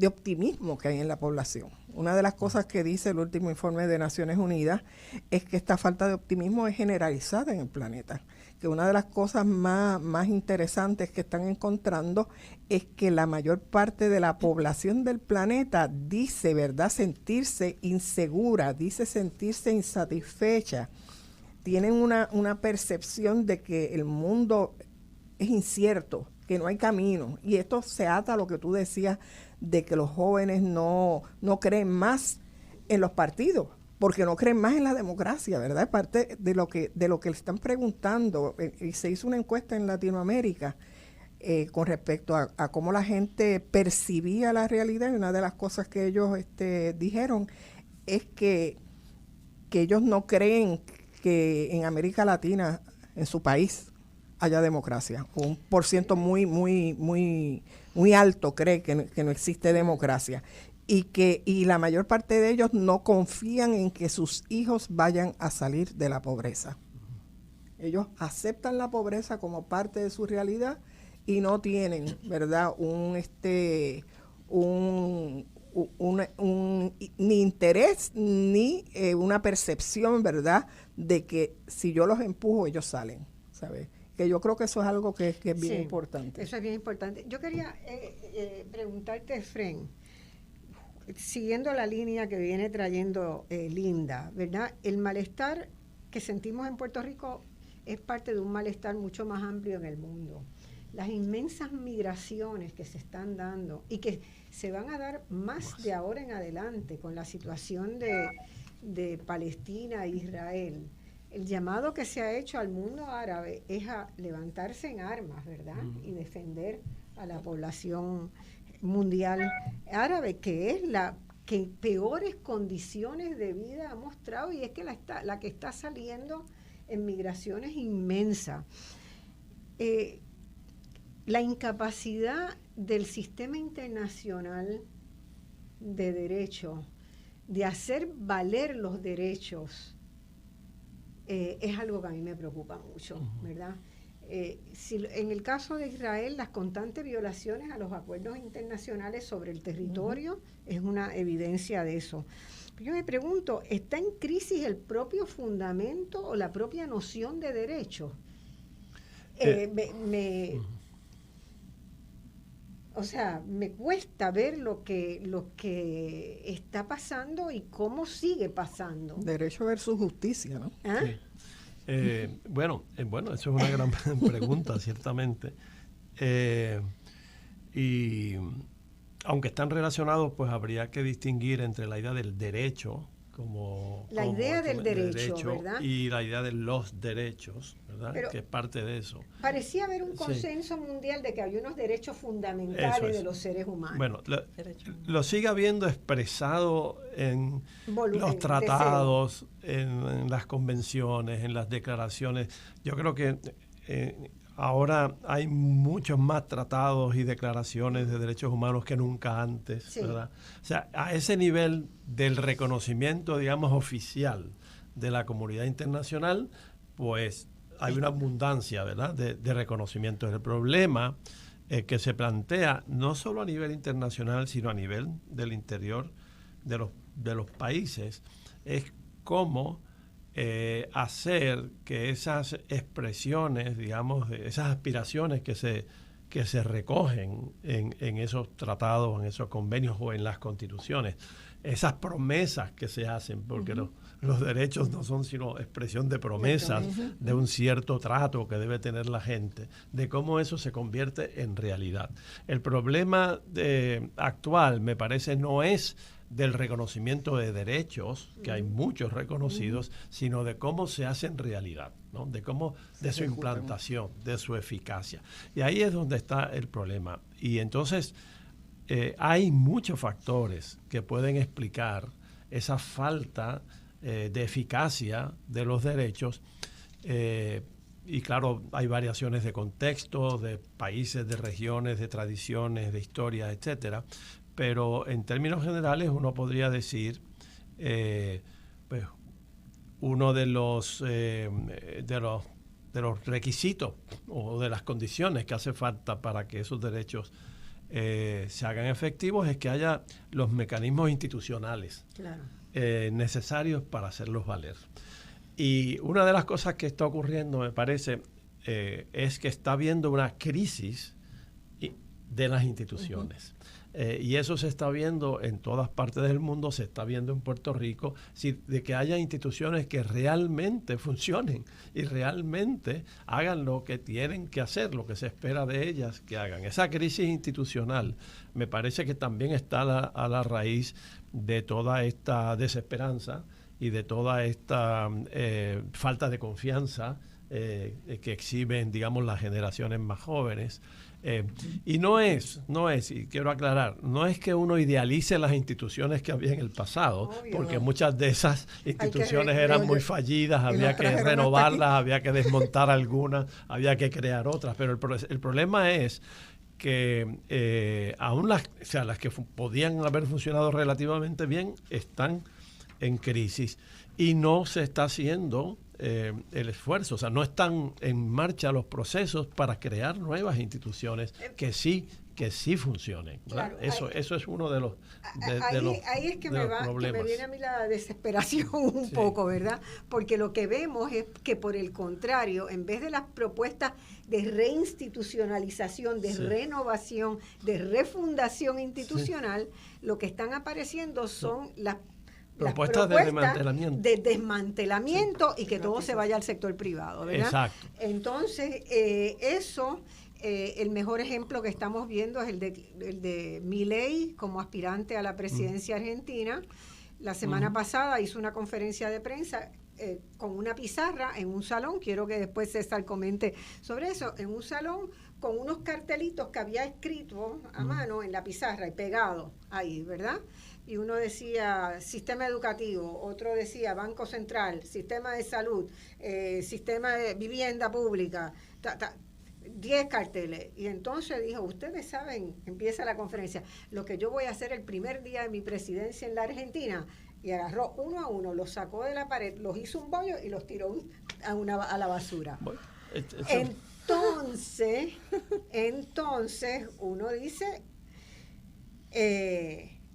optimismo que hay en la población. Una de las cosas que dice el último informe de Naciones Unidas es que esta falta de optimismo es generalizada en el planeta. Que una de las cosas más interesantes que están encontrando es que la mayor parte de la población del planeta dice, ¿verdad?, sentirse insegura, dice sentirse insatisfecha. Tienen una percepción de que el mundo es incierto, que no hay camino. Y esto se ata a lo que tú decías de que los jóvenes no creen más en los partidos, porque no creen más en la democracia, ¿verdad? Es parte de lo que le están preguntando. Y se hizo una encuesta en Latinoamérica con respecto a cómo la gente percibía la realidad, y una de las cosas que ellos dijeron es que ellos no creen que en América Latina, en su país, haya democracia. Un porciento muy alto cree que no existe democracia. Y la mayor parte de ellos no confían en que sus hijos vayan a salir de la pobreza. Ellos aceptan la pobreza como parte de su realidad y no tienen, ¿verdad?, ni interés ni una percepción, ¿verdad?, de que si yo los empujo, ellos salen, ¿sabes? Que yo creo que eso es algo que es bien importante. Eso es bien importante. Yo quería preguntarte, Efren, siguiendo la línea que viene trayendo Linda, ¿verdad? El malestar que sentimos en Puerto Rico es parte de un malestar mucho más amplio en el mundo. Las inmensas migraciones que se están dando y que se van a dar más de ahora en adelante con la situación de Palestina e Israel. El llamado que se ha hecho al mundo árabe es a levantarse en armas, ¿verdad? Y defender a la población mundial árabe, que es la que peores condiciones de vida ha mostrado, y es que la que está saliendo en migraciones inmensa. La incapacidad del sistema internacional de derecho de hacer valer los derechos es algo que a mí me preocupa mucho, ¿verdad? En el caso de Israel, las constantes violaciones a los acuerdos internacionales sobre el territorio es una evidencia de eso. Yo me pregunto, ¿está en crisis el propio fundamento o la propia noción de derecho? O sea, me cuesta ver lo que está pasando y cómo sigue pasando. Derecho versus justicia, ¿no? ¿Ah? Sí. Bueno, eso es una gran pregunta, ciertamente. Y aunque están relacionados, pues habría que distinguir entre la idea del derecho la idea del derecho, ¿verdad? Y la idea de los derechos, ¿verdad? Pero que es parte de eso. Parecía haber un consenso mundial de que había unos derechos fundamentales de los seres humanos. Bueno, lo sigue habiendo expresado en los tratados, en las convenciones, en las declaraciones. Yo creo que ahora hay muchos más tratados y declaraciones de derechos humanos que nunca antes, ¿verdad? O sea, a ese nivel del reconocimiento, digamos, oficial de la comunidad internacional, pues hay una abundancia, ¿verdad?, de reconocimiento. El problema que se plantea no solo a nivel internacional, sino a nivel del interior de los países, es cómo hacer que esas expresiones, digamos, esas aspiraciones que se recogen en esos tratados, en esos convenios o en las constituciones, esas promesas que se hacen, porque los derechos no son sino expresión de promesas de un cierto trato que debe tener la gente, de cómo eso se convierte en realidad. El problema actual, me parece, no es del reconocimiento de derechos, que hay muchos reconocidos, sino de cómo se hace en realidad, ¿no? De su implantación, de su eficacia. Y ahí es donde está el problema. Y entonces hay muchos factores que pueden explicar esa falta de eficacia de los derechos, Y claro, hay variaciones de contexto, de países, de regiones, de tradiciones, de historia, etcétera. Pero en términos generales uno podría decir, pues, uno de los requisitos o de las condiciones que hace falta para que esos derechos se hagan efectivos es que haya los mecanismos institucionales necesarios para hacerlos valer. Y una de las cosas que está ocurriendo, me parece, es que está habiendo una crisis de las instituciones. Y eso se está viendo en todas partes del mundo, se está viendo en Puerto Rico, de que haya instituciones que realmente funcionen y realmente hagan lo que tienen que hacer, lo que se espera de ellas que hagan. Esa crisis institucional me parece que también está a la raíz de toda esta desesperanza y de toda esta falta de confianza que exhiben, digamos, las generaciones más jóvenes. Y no es, y quiero aclarar, no es que uno idealice las instituciones que había en el pasado, porque muchas de esas instituciones eran muy fallidas, había que renovarlas, había que desmontar algunas, había que crear otras, pero el problema es que aún las que podían haber funcionado relativamente bien están en crisis y no se está haciendo el esfuerzo, o sea, no están en marcha los procesos para crear nuevas instituciones que sí funcionen. Claro, eso es uno de los ahí es que me viene a mí la desesperación un poco, ¿verdad? Porque lo que vemos es que, por el contrario, en vez de las propuestas de reinstitucionalización, de renovación, de refundación institucional, lo que están apareciendo son las propuestas de desmantelamiento y que todo se vaya al sector privado, ¿verdad? Exacto. Entonces, el mejor ejemplo que estamos viendo es el de Milei como aspirante a la presidencia argentina. La semana pasada hizo una conferencia de prensa con una pizarra en un salón, quiero que después César comente sobre eso, en un salón con unos cartelitos que había escrito a mano en la pizarra y pegado ahí, ¿verdad? Y uno decía sistema educativo, otro decía Banco Central, sistema de salud, sistema de vivienda pública, 10 carteles. Y entonces dijo, ustedes saben, empieza la conferencia, lo que yo voy a hacer el primer día de mi presidencia en la Argentina. Y agarró uno a uno, los sacó de la pared, los hizo un bollo y los tiró a la basura. Bueno, entonces uno dice...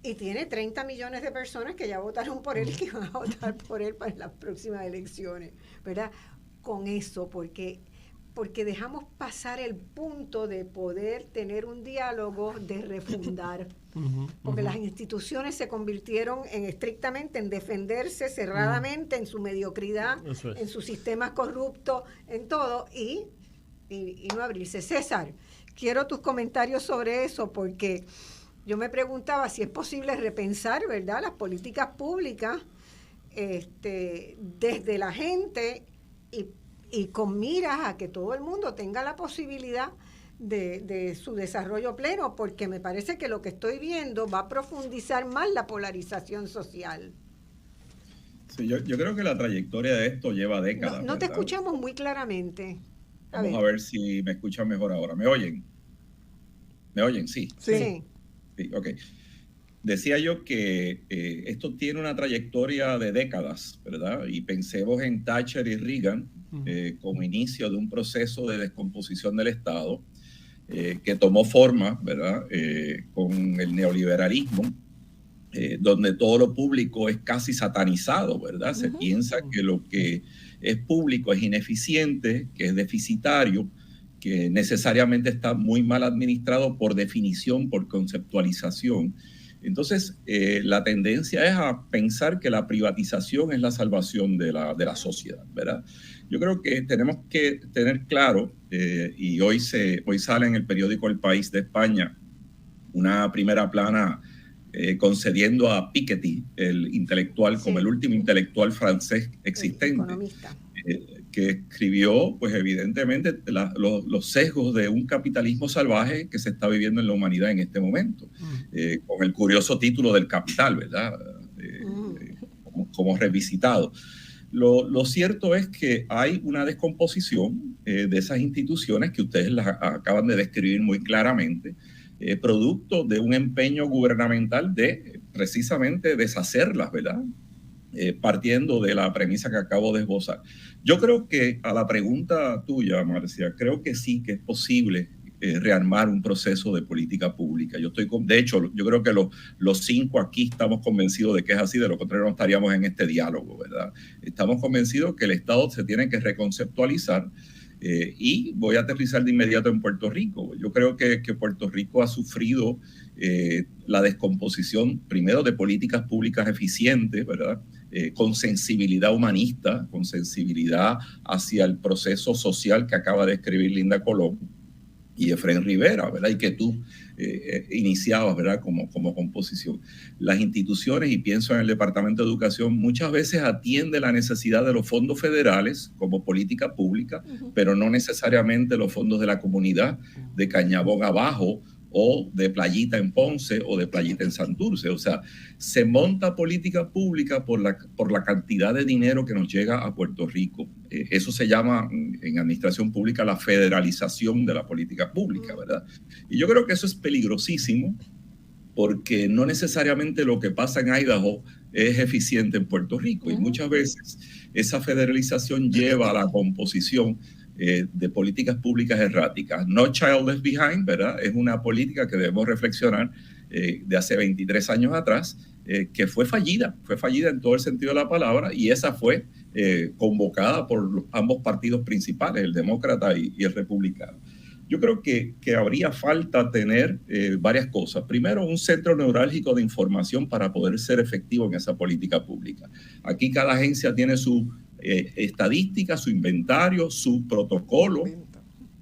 y tiene 30 millones de personas que ya votaron por él y que van a votar por él para las próximas elecciones, ¿verdad? Con eso, porque dejamos pasar el punto de poder tener un diálogo, de refundar. Porque las instituciones se convirtieron estrictamente en defenderse cerradamente, en su mediocridad, en sus sistemas corruptos, en todo, y no abrirse. César, quiero tus comentarios sobre eso, porque... yo me preguntaba si es posible repensar, ¿verdad?, las políticas públicas desde la gente y con miras a que todo el mundo tenga la posibilidad de su desarrollo pleno, porque me parece que lo que estoy viendo va a profundizar más la polarización social. Sí, yo creo que la trayectoria de esto lleva décadas. No te escuchamos muy claramente. Vamos a ver si me escuchan mejor ahora. ¿Me oyen? ¿Me oyen? Sí. Sí. Sí, ok. Decía yo que esto tiene una trayectoria de décadas, ¿verdad? Y pensemos en Thatcher y Reagan como inicio de un proceso de descomposición del Estado que tomó forma, ¿verdad? Con el neoliberalismo, donde todo lo público es casi satanizado, ¿verdad? Se piensa que lo que es público es ineficiente, que es deficitario, que necesariamente está muy mal administrado por definición, por conceptualización. Entonces, la tendencia es a pensar que la privatización es la salvación de la sociedad, ¿verdad? Yo creo que tenemos que tener claro, y hoy sale en el periódico El País de España una primera plana concediendo a Piketty, el intelectual, como el último intelectual francés existente. Economista. Que escribió, pues evidentemente, los sesgos de un capitalismo salvaje que se está viviendo en la humanidad en este momento, con el curioso título del Capital, ¿verdad? Como revisitado. Lo cierto es que hay una descomposición de esas instituciones que ustedes las acaban de describir muy claramente, producto de un empeño gubernamental de precisamente deshacerlas, ¿verdad? Partiendo de la premisa que acabo de esbozar. Yo creo que a la pregunta tuya, Marcia, creo que sí que es posible rearmar un proceso de política pública. De hecho, yo creo que los 5 aquí estamos convencidos de que es así, de lo contrario no estaríamos en este diálogo, ¿verdad? Estamos convencidos que el Estado se tiene que reconceptualizar y voy a aterrizar de inmediato en Puerto Rico. Yo creo que Puerto Rico ha sufrido la descomposición, primero, de políticas públicas eficientes, ¿verdad? Con sensibilidad humanista, con sensibilidad hacia el proceso social que acaba de escribir Linda Colón y Efraín Rivera, ¿verdad? Y que tú iniciabas, ¿verdad? Como composición. Las instituciones, y pienso en el Departamento de Educación, muchas veces atiende la necesidad de los fondos federales como política pública, pero no necesariamente los fondos de la comunidad de Cañabón abajo, o de Playita en Ponce o de Playita en Santurce. O sea, se monta política pública por la cantidad de dinero que nos llega a Puerto Rico. Eso se llama en administración pública la federalización de la política pública, ¿verdad? Y yo creo que eso es peligrosísimo porque no necesariamente lo que pasa en Idaho es eficiente en Puerto Rico. Y muchas veces esa federalización lleva a la composición de políticas públicas erráticas. No Child Left Behind, ¿verdad? Es una política que debemos reflexionar de hace 23 años atrás, que fue fallida en todo el sentido de la palabra, y esa fue convocada por ambos partidos principales, el demócrata y el republicano. Yo creo que habría falta tener varias cosas. Primero, un centro neurálgico de información para poder ser efectivo en esa política pública. Aquí cada agencia tiene su estadística, su inventario, su protocolo,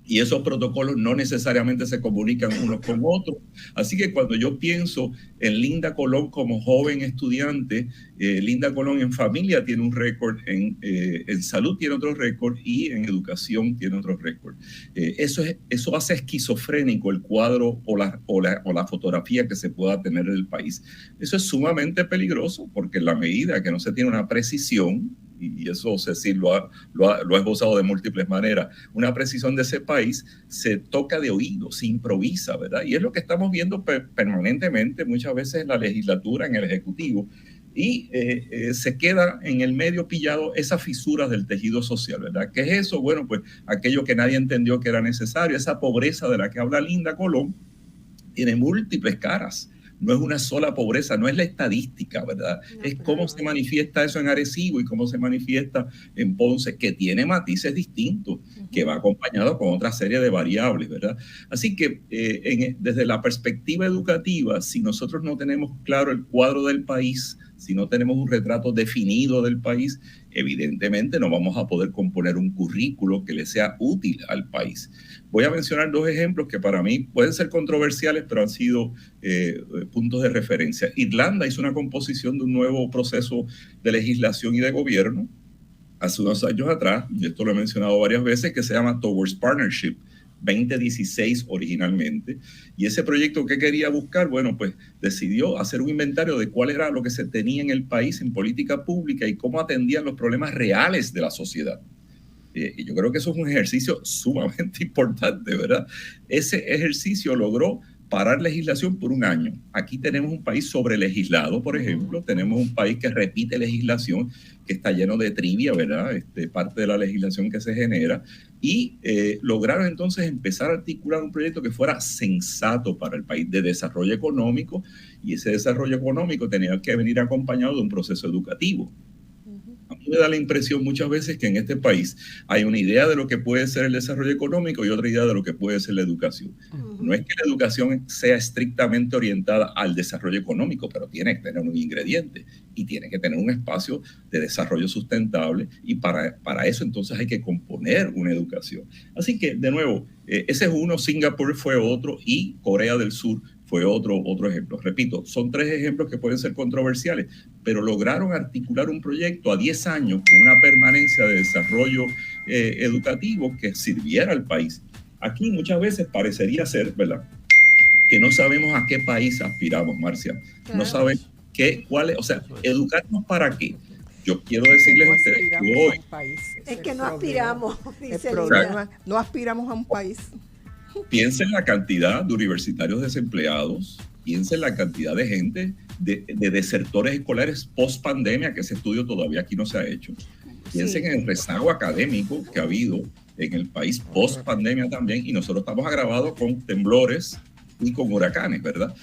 y esos protocolos no necesariamente se comunican unos con otros. Así que cuando yo pienso en Linda Colón como joven estudiante, Linda Colón en familia tiene un récord, en salud tiene otro récord y en educación tiene otro récord. Eso hace esquizofrénico el cuadro o la fotografía que se pueda tener del país. Eso es sumamente peligroso porque en la medida que no se tiene una precisión, y eso Cecil lo ha esbozado de múltiples maneras, una precisión de ese país se toca de oído, se improvisa, ¿verdad? Y es lo que estamos viendo permanentemente muchas veces en la legislatura, en el Ejecutivo, y se queda en el medio pillado esas fisuras del tejido social, ¿verdad? ¿Qué es eso? Bueno, pues aquello que nadie entendió que era necesario, esa pobreza de la que habla Linda Colón, tiene múltiples caras. No es una sola pobreza, no es la estadística, ¿verdad? Es cómo se manifiesta eso en Arecibo y cómo se manifiesta en Ponce, que tiene matices distintos, que va acompañado con otra serie de variables, ¿verdad? Así que desde la perspectiva educativa, si nosotros no tenemos claro el cuadro del país, si no tenemos un retrato definido del país, evidentemente no vamos a poder componer un currículo que le sea útil al país. Voy a mencionar 2 ejemplos que para mí pueden ser controversiales, pero han sido puntos de referencia. Irlanda hizo una composición de un nuevo proceso de legislación y de gobierno hace unos años atrás, y esto lo he mencionado varias veces, que se llama Towards Partnership, 2016 originalmente. Y ese proyecto que quería buscar, bueno, pues decidió hacer un inventario de cuál era lo que se tenía en el país en política pública y cómo atendían los problemas reales de la sociedad. Y yo creo que eso es un ejercicio sumamente importante, ¿verdad? Ese ejercicio logró parar legislación por un año. Aquí tenemos un país sobrelegislado, por ejemplo. Tenemos un país que repite legislación, que está lleno de trivia, ¿verdad? Parte de la legislación que se genera. Y lograron entonces empezar a articular un proyecto que fuera sensato para el país de desarrollo económico. Y ese desarrollo económico tenía que venir acompañado de un proceso educativo. A mí me da la impresión muchas veces que en este país hay una idea de lo que puede ser el desarrollo económico y otra idea de lo que puede ser la educación. No es que la educación sea estrictamente orientada al desarrollo económico, pero tiene que tener un ingrediente y tiene que tener un espacio de desarrollo sustentable, y para eso entonces hay que componer una educación. Así que, de nuevo, ese es uno, Singapur fue otro y Corea del Sur fue otro ejemplo. Repito, son 3 ejemplos que pueden ser controversiales, pero lograron articular un proyecto a 10 años con una permanencia de desarrollo educativo que sirviera al país. Aquí muchas veces parecería ser, ¿verdad?, que no sabemos a qué país aspiramos, Marcia. Claro. No sabemos cuál es, o sea, educarnos para qué. yo quiero decirles a ustedes que hoy... Es que no aspiramos, dice el problema, no aspiramos a un país. Piensen la cantidad de universitarios desempleados, piensen la cantidad de gente, de desertores escolares post pandemia, que ese estudio todavía aquí no se ha hecho. Piensen en el rezago académico que ha habido en el país post pandemia también, y nosotros estamos agravados con temblores y con huracanes, ¿verdad?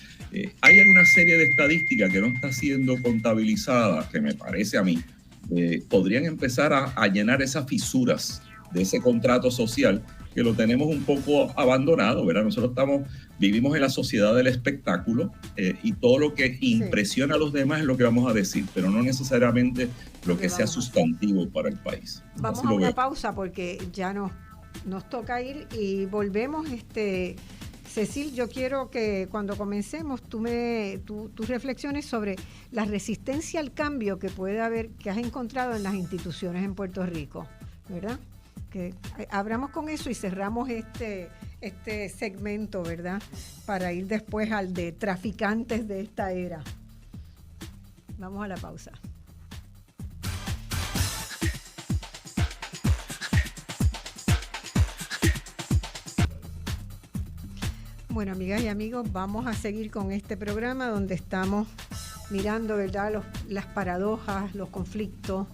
Hay una serie de estadísticas que no está siendo contabilizada, que me parece a mí, podrían empezar a llenar esas fisuras de ese contrato social que lo tenemos un poco abandonado, ¿verdad? Nosotros vivimos en la sociedad del espectáculo y todo lo que impresiona a los demás es lo que vamos a decir, pero no necesariamente lo que sea sustantivo para el país. Vamos a una pausa porque ya nos toca ir y volvemos. Cecil, yo quiero que cuando comencemos tú reflexiones sobre la resistencia al cambio que puede haber, que has encontrado en las instituciones en Puerto Rico, ¿verdad? Que abramos con eso y cerramos este segmento, ¿verdad? Para ir después al de traficantes de esta era. Vamos a la pausa. Bueno, amigas y amigos, vamos a seguir con este programa donde estamos mirando, ¿verdad?, las paradojas, los conflictos,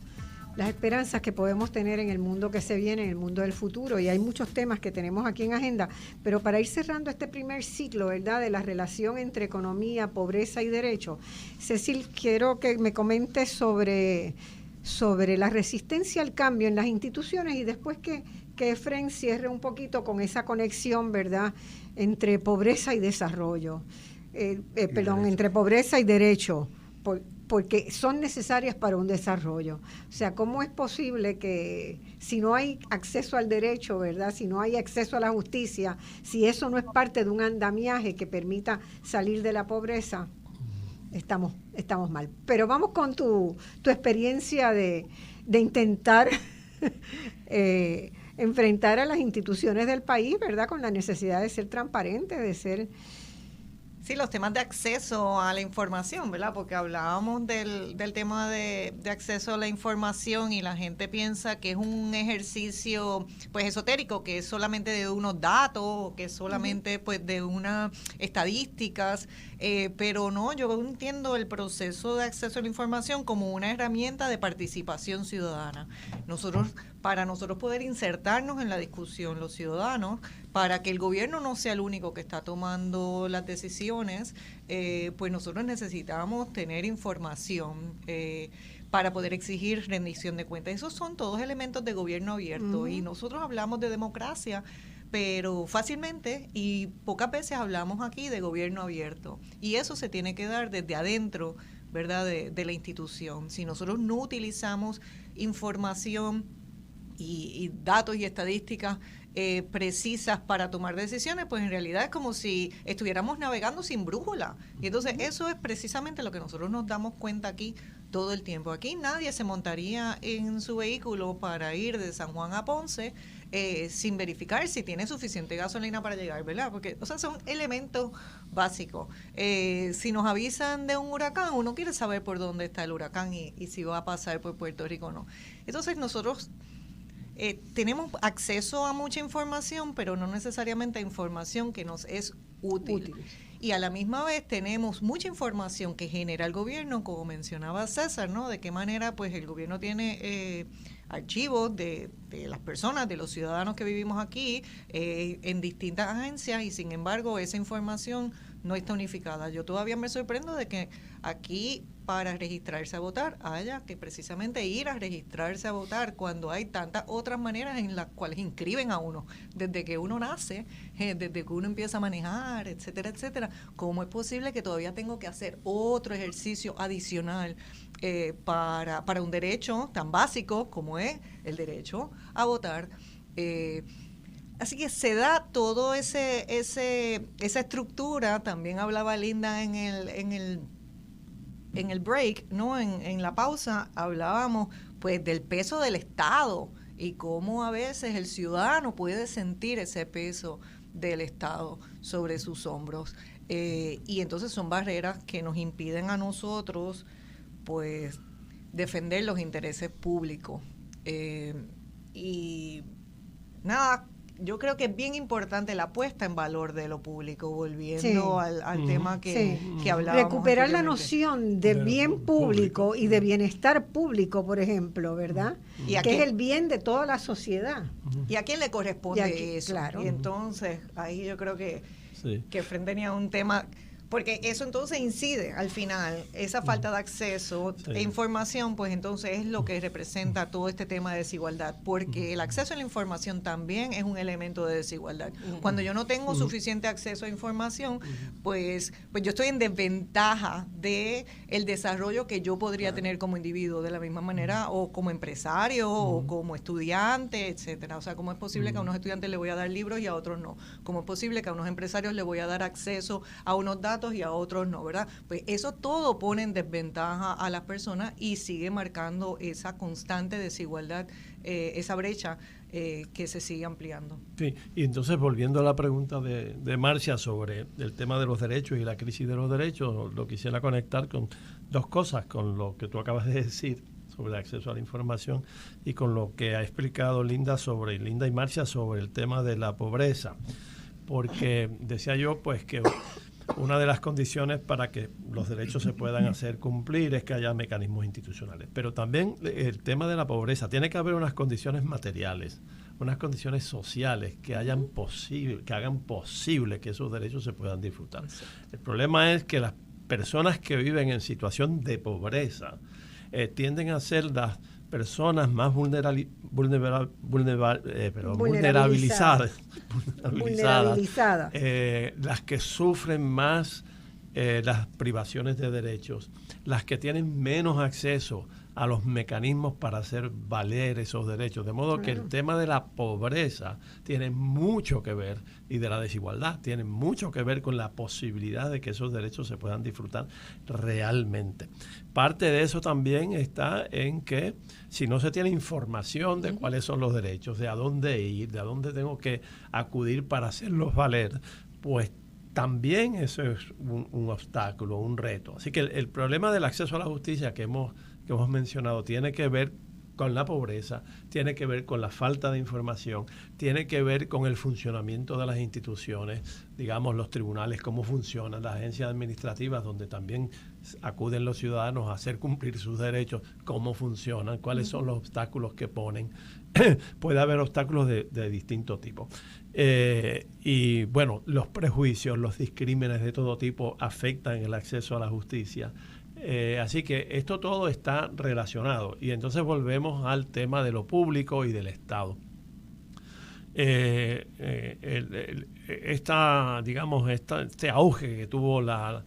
las esperanzas que podemos tener en el mundo que se viene, en el mundo del futuro. Y hay muchos temas que tenemos aquí en agenda, pero para ir cerrando este primer ciclo, ¿verdad?, de la relación entre economía, pobreza y derecho, Cecil, quiero que me comentes sobre la resistencia al cambio en las instituciones y después que Efren cierre un poquito con esa conexión, ¿verdad?, entre pobreza y desarrollo, entre pobreza y derecho, porque son necesarias para un desarrollo. O sea, ¿cómo es posible que si no hay acceso al derecho, ¿verdad?, si no hay acceso a la justicia, si eso no es parte de un andamiaje que permita salir de la pobreza, estamos mal? Pero vamos con tu experiencia de intentar enfrentar a las instituciones del país, ¿verdad?, con la necesidad de ser transparente, de ser... Sí, los temas de acceso a la información, ¿verdad? Porque hablábamos del tema de acceso a la información y la gente piensa que es un ejercicio pues esotérico, que es solamente de unos datos, que es solamente pues de unas estadísticas, pero no, yo entiendo el proceso de acceso a la información como una herramienta de participación ciudadana. Para nosotros poder insertarnos en la discusión, los ciudadanos, para que el gobierno no sea el único que está tomando las decisiones, pues nosotros necesitamos tener información para poder exigir rendición de cuentas. Esos son todos elementos de gobierno abierto. Y nosotros hablamos de democracia, pero fácilmente y pocas veces hablamos aquí de gobierno abierto. Y eso se tiene que dar desde adentro, ¿verdad?, de la institución. Si nosotros no utilizamos información y datos y estadísticas precisas para tomar decisiones, pues en realidad es como si estuviéramos navegando sin brújula. Y entonces eso es precisamente lo que nosotros nos damos cuenta aquí todo el tiempo. Aquí nadie se montaría en su vehículo para ir de San Juan a Ponce sin verificar si tiene suficiente gasolina para llegar, ¿verdad? Porque, o sea, son elementos básicos. Si nos avisan de un huracán, uno quiere saber por dónde está el huracán y si va a pasar por Puerto Rico o no. Entonces nosotros tenemos acceso a mucha información, pero no necesariamente a información que nos es útil. Y a la misma vez tenemos mucha información que genera el gobierno, como mencionaba César, ¿no? De qué manera pues el gobierno tiene archivos de las personas, de los ciudadanos que vivimos aquí, en distintas agencias, y sin embargo esa información no está unificada. Yo todavía me sorprendo de que aquí para registrarse a votar haya que precisamente ir a registrarse a votar cuando hay tantas otras maneras en las cuales inscriben a uno, desde que uno nace, desde que uno empieza a manejar, etcétera, etcétera. ¿Cómo es posible que todavía tengo que hacer otro ejercicio adicional para un derecho tan básico como es el derecho a votar? Así que se da todo esa estructura. También hablaba Linda en el break, ¿no? En la pausa hablábamos pues del peso del Estado y cómo a veces el ciudadano puede sentir ese peso del Estado sobre sus hombros. Y entonces son barreras que nos impiden a nosotros pues defender los intereses públicos. Y nada, yo creo que es bien importante la puesta en valor de lo público, volviendo al tema que hablábamos. Recuperar la noción de bien público y de bienestar público, por ejemplo, ¿verdad? ¿Y que es el bien de toda la sociedad. ¿Y a quién le corresponde eso? Claro. Y entonces, ahí yo creo que Efren tenía un tema, porque eso entonces incide al final, esa falta de acceso e información, pues entonces es lo que representa todo este tema de desigualdad, porque el acceso a la información también es un elemento de desigualdad. Cuando yo no tengo suficiente acceso a información, pues yo estoy en desventaja de el desarrollo que yo podría tener como individuo, de la misma manera, o como empresario, o como estudiante, etcétera. O sea, ¿cómo es posible que a unos estudiantes le voy a dar libros y a otros no? ¿Cómo es posible que a unos empresarios le voy a dar acceso a unos datos y a otros no, ¿verdad? Pues eso todo pone en desventaja a las personas y sigue marcando esa constante desigualdad, esa brecha que se sigue ampliando. Sí, y entonces volviendo a la pregunta de Marcia sobre el tema de los derechos y la crisis de los derechos, lo quisiera conectar con dos cosas, con lo que tú acabas de decir sobre el acceso a la información y con lo que ha explicado Linda y Marcia sobre el tema de la pobreza, porque decía yo pues que una de las condiciones para que los derechos se puedan hacer cumplir es que haya mecanismos institucionales. Pero también el tema de la pobreza, tiene que haber unas condiciones materiales, unas condiciones sociales que hagan posible que esos derechos se puedan disfrutar. El problema es que las personas que viven en situación de pobreza tienden a ser las personas más vulnerabilizadas, las que sufren más las privaciones de derechos, las que tienen menos acceso a los mecanismos para hacer valer esos derechos. De modo que el tema de la pobreza tiene mucho que ver, y de la desigualdad, tiene mucho que ver con la posibilidad de que esos derechos se puedan disfrutar realmente. Parte de eso también está en que si no se tiene información de cuáles son los derechos, de a dónde ir, de a dónde tengo que acudir para hacerlos valer, pues también eso es un obstáculo, un reto. Así que el problema del acceso a la justicia que hemos mencionado tiene que ver con la pobreza, tiene que ver con la falta de información, tiene que ver con el funcionamiento de las instituciones, digamos los tribunales, cómo funcionan, las agencias administrativas donde también acuden los ciudadanos a hacer cumplir sus derechos, cómo funcionan, cuáles son los obstáculos que ponen. Puede haber obstáculos de distinto tipo. Y bueno, los prejuicios, los discrímenes de todo tipo afectan el acceso a la justicia. Así que esto todo está relacionado y entonces volvemos al tema de lo público y del Estado. Este auge que tuvo la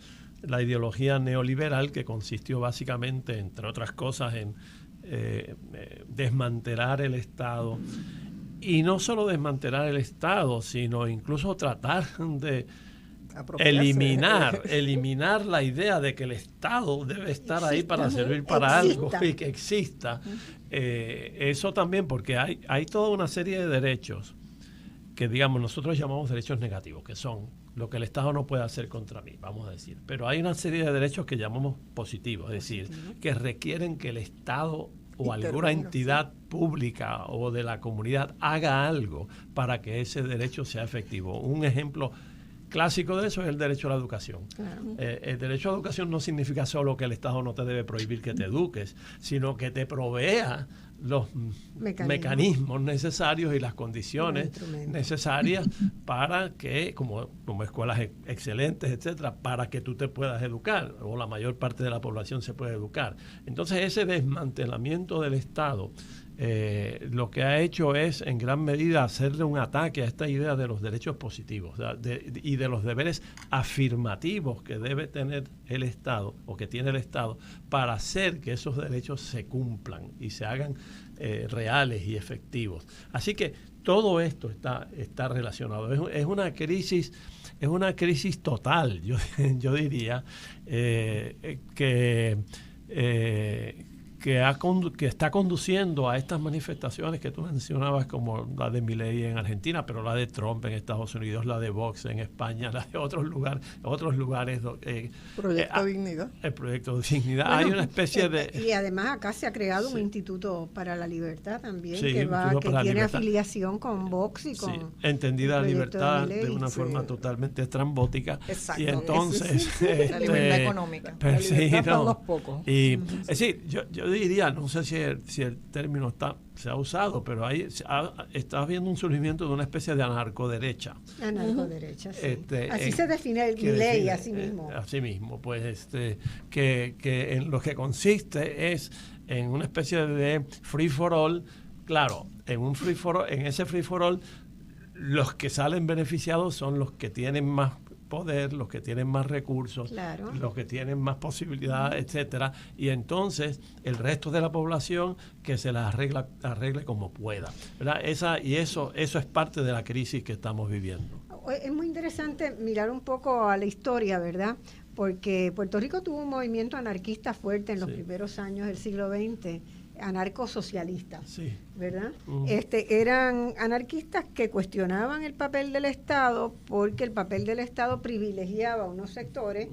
ideología neoliberal, que consistió básicamente, entre otras cosas, en desmantelar el Estado, y no solo desmantelar el Estado, sino incluso tratar de eliminar la idea de que el Estado debe estar ahí para servir para algo y que exista. Eso también, porque hay toda una serie de derechos que, digamos, nosotros llamamos derechos negativos, que son lo que el Estado no puede hacer contra mí, vamos a decir. Pero hay una serie de derechos que llamamos positivos, es decir, que requieren que el Estado o alguna entidad pública o de la comunidad haga algo para que ese derecho sea efectivo. Un ejemplo clásico de eso es el derecho a la educación. El derecho a la educación no significa solo que el Estado no te debe prohibir que te eduques, sino que te provea los mecanismos necesarios y las condiciones necesarias para que, como escuelas excelentes, etcétera, para que tú te puedas educar, o la mayor parte de la población se puede educar. Entonces, ese desmantelamiento del Estado lo que ha hecho es, en gran medida, hacerle un ataque a esta idea de los derechos positivos, o sea, y de los deberes afirmativos que debe tener el Estado, o que tiene el Estado, para hacer que esos derechos se cumplan y se hagan reales y efectivos. Así que todo esto está relacionado. Es una crisis total, yo diría, que que está conduciendo a estas manifestaciones que tú mencionabas, como la de Milei en Argentina, pero la de Trump en Estados Unidos, la de Vox en España, la de otros lugares. Proyecto Dignidad. El Proyecto Dignidad. Bueno, hay una especie de... Y además acá se ha creado un Instituto para la Libertad también, Sí, que tiene libertad. afiliación con Vox y con... Sí, entendida la libertad de una sí. forma totalmente estrambótica. Exacto. Y entonces... La libertad económica. La libertad para no. unos pocos. Y, es decir, yo diría, no sé si el término se ha usado, pero está habiendo un surgimiento de una especie de anarcoderecha. Anarcoderecha, sí. Así se define que Milei, define, así mismo. Así mismo, pues que en lo que consiste es en una especie de free for all. Claro, en ese free for all, los que salen beneficiados son los que tienen más poder, los que tienen más recursos, Claro. los que tienen más posibilidades, etcétera, y entonces el resto de la población que se las arregle como pueda, ¿verdad? Eso es parte de la crisis que estamos viviendo. Es muy interesante mirar un poco a la historia, ¿verdad? Porque Puerto Rico tuvo un movimiento anarquista fuerte en los primeros años del siglo XX, anarcosocialistas, Sí. ¿verdad? Eran anarquistas que cuestionaban el papel del Estado porque el papel del Estado privilegiaba a unos sectores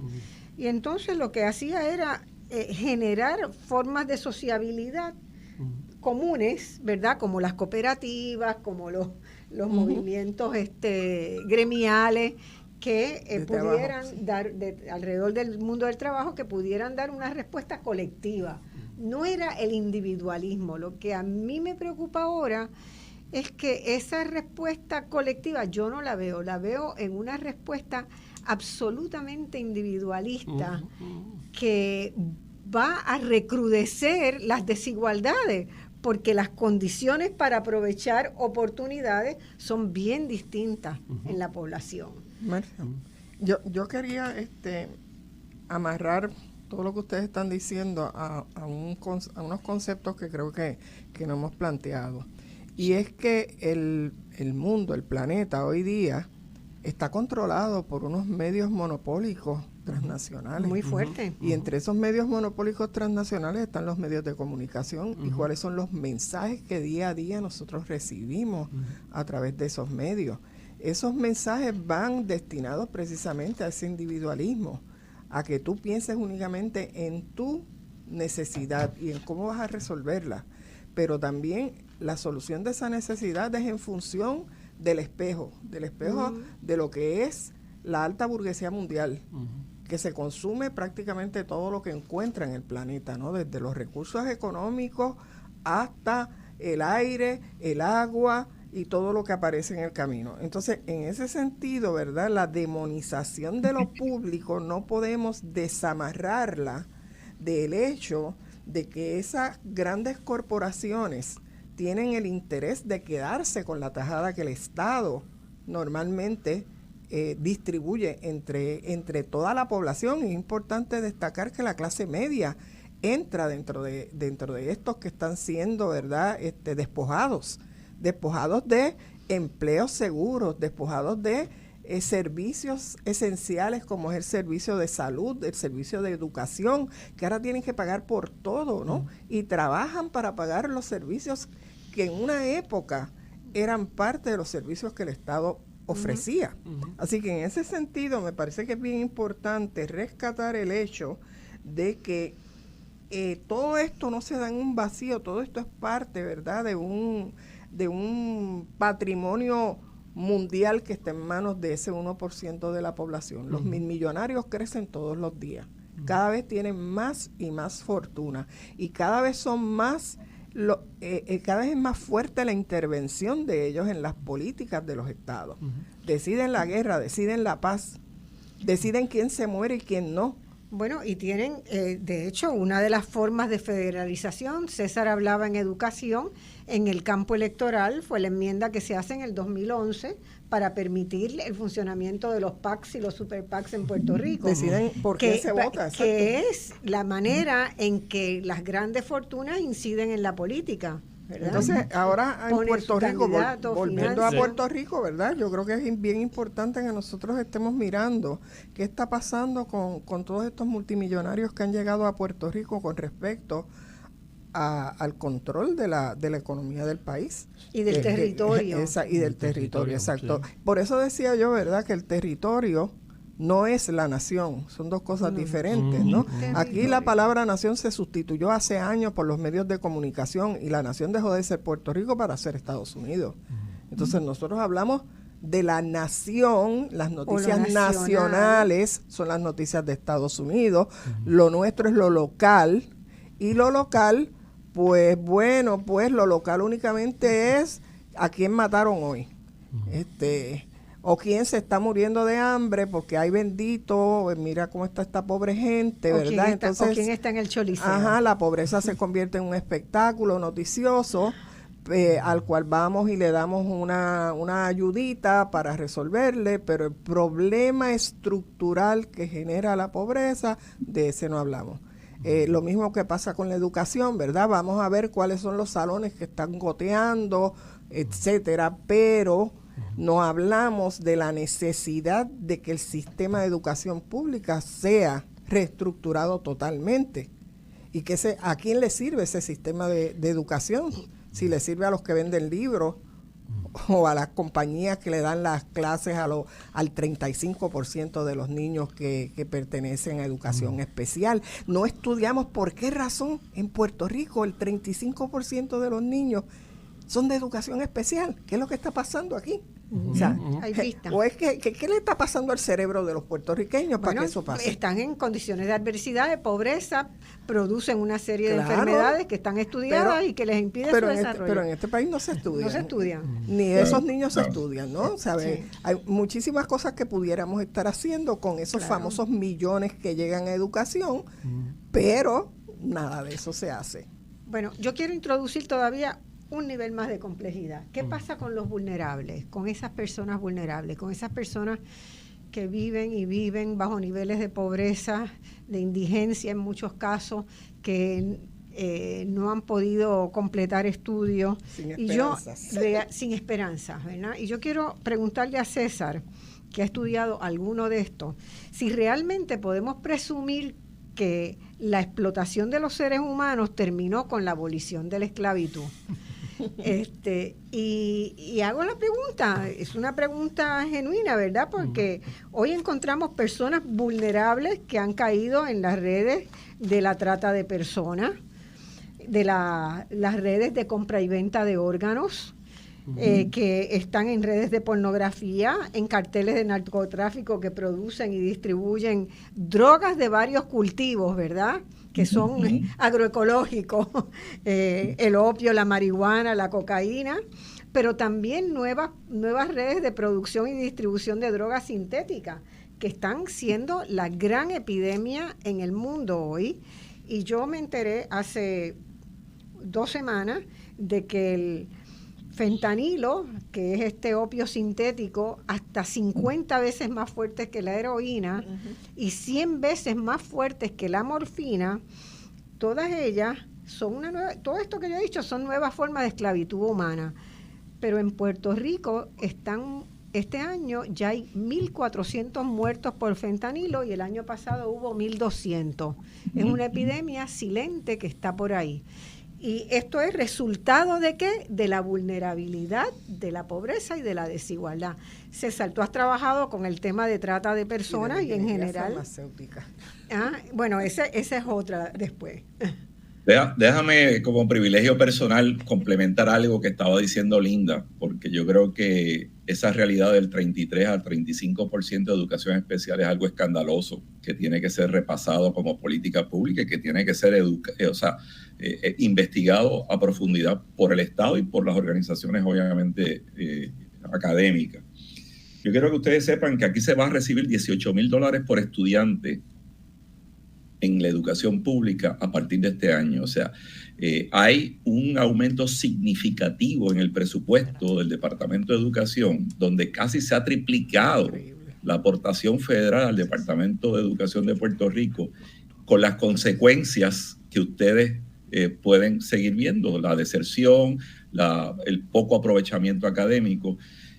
y entonces lo que hacía era generar formas de sociabilidad comunes, ¿verdad? Como las cooperativas, como los movimientos gremiales que pudieran dar alrededor del mundo del trabajo, que pudieran dar una respuesta colectiva. No era el individualismo. Lo que a mí me preocupa ahora es que esa respuesta colectiva yo no la veo en una respuesta absolutamente individualista que va a recrudecer las desigualdades, porque las condiciones para aprovechar oportunidades son bien distintas en la población. Marcia, yo quería amarrar todo lo que ustedes están diciendo a unos conceptos que creo que no hemos planteado. Y es que el mundo, el planeta hoy día está controlado por unos medios monopólicos transnacionales. Muy fuerte. Y entre esos medios monopólicos transnacionales están los medios de comunicación y cuáles son los mensajes que día a día nosotros recibimos a través de esos medios. Esos mensajes van destinados precisamente a ese individualismo, a que tú pienses únicamente en tu necesidad y en cómo vas a resolverla, pero también la solución de esa necesidad es en función del espejo de lo que es la alta burguesía mundial, que se consume prácticamente todo lo que encuentra en el planeta, ¿no? Desde los recursos económicos hasta el aire, el agua y todo lo que aparece en el camino. Entonces, en ese sentido, ¿verdad? La demonización de lo público no podemos desamarrarla del hecho de que esas grandes corporaciones tienen el interés de quedarse con la tajada que el Estado normalmente distribuye entre toda la población. Es importante destacar que la clase media entra dentro de estos que están siendo, ¿verdad?, despojados de empleos seguros, despojados de servicios esenciales como es el servicio de salud, el servicio de educación, que ahora tienen que pagar por todo, ¿no? Y trabajan para pagar los servicios que en una época eran parte de los servicios que el Estado ofrecía. Así que en ese sentido me parece que es bien importante rescatar el hecho de que todo esto no se da en un vacío, todo esto es parte, ¿verdad?, de un patrimonio mundial que está en manos de ese 1% de la población. Los millonarios crecen todos los días, cada vez tienen más y más fortuna y cada vez son más, cada vez es más fuerte la intervención de ellos en las políticas de los estados. Deciden la guerra, deciden la paz, deciden quién se muere y quién no. Bueno, y tienen, de hecho, una de las formas de federalización, César hablaba en educación, en el campo electoral, fue la enmienda que se hace en el 2011 para permitir el funcionamiento de los PACs y los super PACs en Puerto Rico. Deciden por qué se vota. Que es la manera en que las grandes fortunas inciden en la política, ¿verdad? Entonces, ahora en Puerto Rico, volviendo a Sí. Puerto Rico, ¿verdad? Yo creo que es bien importante que nosotros estemos mirando qué está pasando con todos estos multimillonarios que han llegado a Puerto Rico con respecto al control de la economía del país. Y del territorio. Y del territorio, exacto. Sí. Por eso decía yo, ¿verdad?, que el territorio no es la nación, son dos cosas diferentes, ¿no? Aquí la palabra nación se sustituyó hace años por los medios de comunicación y la nación dejó de ser Puerto Rico para ser Estados Unidos. Entonces nosotros hablamos de la nación, las noticias nacionales son las noticias de Estados Unidos, lo nuestro es lo local, y lo local, pues bueno, pues lo local únicamente es a quién mataron hoy, o quién se está muriendo de hambre porque hay bendito, mira cómo está esta pobre gente, ¿verdad? Entonces, o quién está en el choliseo. Ajá, la pobreza se convierte en un espectáculo noticioso, al cual vamos y le damos una ayudita para resolverle, pero el problema estructural que genera la pobreza, de ese no hablamos. Lo mismo que pasa con la educación, ¿verdad? Vamos a ver cuáles son los salones que están goteando, etcétera, pero no hablamos de la necesidad de que el sistema de educación pública sea reestructurado totalmente. ¿Y a quién le sirve ese sistema de educación? Si le sirve a los que venden libros o a las compañías que le dan las clases al 35% de los niños que pertenecen a educación especial. No estudiamos por qué razón en Puerto Rico el 35% de los niños son de educación especial. ¿Qué es lo que está pasando aquí? O sea, ¿o es que qué le está pasando al cerebro de los puertorriqueños para que eso pase? Están en condiciones de adversidad, de pobreza, producen una serie de enfermedades que están estudiadas y que les impiden su desarrollo. Pero en este país no se estudia. No se estudian. Ni esos niños se estudian, ¿no? ¿Sabes? Sí. Hay muchísimas cosas que pudiéramos estar haciendo con esos famosos millones que llegan a educación, pero nada de eso se hace. Bueno, yo quiero introducir todavía un nivel más de complejidad. ¿Qué pasa con los vulnerables, con esas personas vulnerables, con esas personas que viven bajo niveles de pobreza, de indigencia en muchos casos, que no han podido completar estudios? Sin esperanzas, ¿verdad? Y yo quiero preguntarle a César, que ha estudiado alguno de estos, si realmente podemos presumir que la explotación de los seres humanos terminó con la abolición de la esclavitud. Y hago la pregunta, es una pregunta genuina, ¿verdad? Porque hoy encontramos personas vulnerables que han caído en las redes de la trata de personas, de las redes de compra y venta de órganos, que están en redes de pornografía, en carteles de narcotráfico que producen y distribuyen drogas de varios cultivos, ¿verdad?, que son agroecológicos, el opio, la marihuana, la cocaína, pero también nuevas redes de producción y distribución de drogas sintéticas, que están siendo la gran epidemia en el mundo hoy. Y yo me enteré hace 2 semanas de que el fentanilo, que es este opio sintético, hasta 50 veces más fuerte que la heroína y 100 veces más fuertes que la morfina, todas ellas son todo esto que yo he dicho son nuevas formas de esclavitud humana. Pero en Puerto Rico este año ya hay 1.400 muertos por fentanilo y el año pasado hubo 1.200. Es una epidemia silente que está por ahí. Y esto es resultado ¿de qué? De la vulnerabilidad, de la pobreza y de la desigualdad. César, tú has trabajado con el tema de trata de personas y en general... farmacéutica. Bueno, esa es otra después. Déjame como privilegio personal complementar algo que estaba diciendo Linda, porque yo creo que esa realidad del 33 al 35% de educación especial es algo escandaloso, que tiene que ser repasado como política pública y que tiene que ser investigado a profundidad por el Estado y por las organizaciones obviamente académicas. Yo quiero que ustedes sepan que aquí se va a recibir $18,000 por estudiante en la educación pública a partir de este año. O sea, hay un aumento significativo en el presupuesto del Departamento de Educación, donde casi se ha triplicado la aportación federal al Departamento de Educación de Puerto Rico, con las consecuencias que ustedes pueden seguir viendo, la deserción, el poco aprovechamiento académico.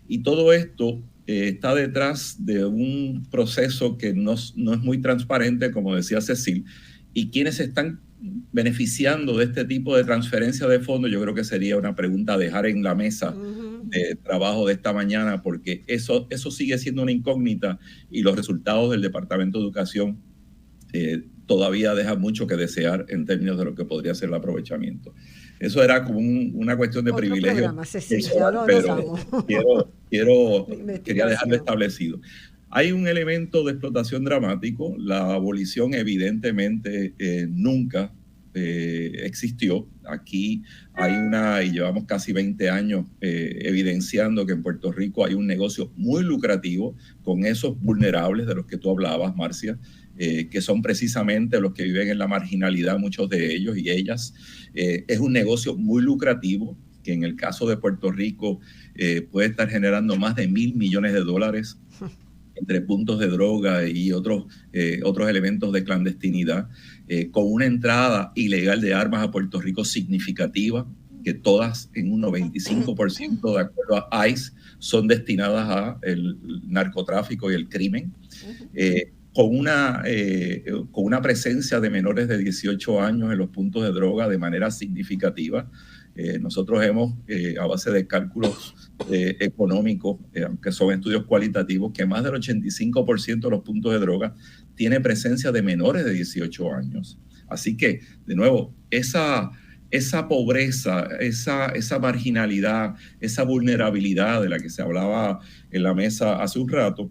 Y todo esto está detrás de un proceso que no es muy transparente, como decía Cecil, y quienes están beneficiando de este tipo de transferencia de fondos? Yo creo que sería una pregunta a dejar en la mesa de trabajo de esta mañana, porque eso sigue siendo una incógnita y los resultados del Departamento de Educación todavía dejan mucho que desear en términos de lo que podría ser el aprovechamiento. Eso era como una cuestión de privilegio, pero quería dejarlo establecido. Hay un elemento de explotación dramático. La abolición evidentemente nunca existió. Aquí y llevamos casi 20 años evidenciando que en Puerto Rico hay un negocio muy lucrativo con esos vulnerables de los que tú hablabas, Marcia, que son precisamente los que viven en la marginalidad, muchos de ellos y ellas. Es un negocio muy lucrativo que en el caso de Puerto Rico puede estar generando más de $1,000 millones entre puntos de droga y otros elementos de clandestinidad, con una entrada ilegal de armas a Puerto Rico significativa, que todas en un 95% de acuerdo a ICE son destinadas a el narcotráfico y el crimen, con una presencia de menores de 18 años en los puntos de droga de manera significativa. Nosotros hemos, a base de cálculos económicos, aunque son estudios cualitativos, que más del 85% de los puntos de droga tiene presencia de menores de 18 años. Así que, de nuevo, esa pobreza, esa marginalidad, esa vulnerabilidad de la que se hablaba en la mesa hace un rato,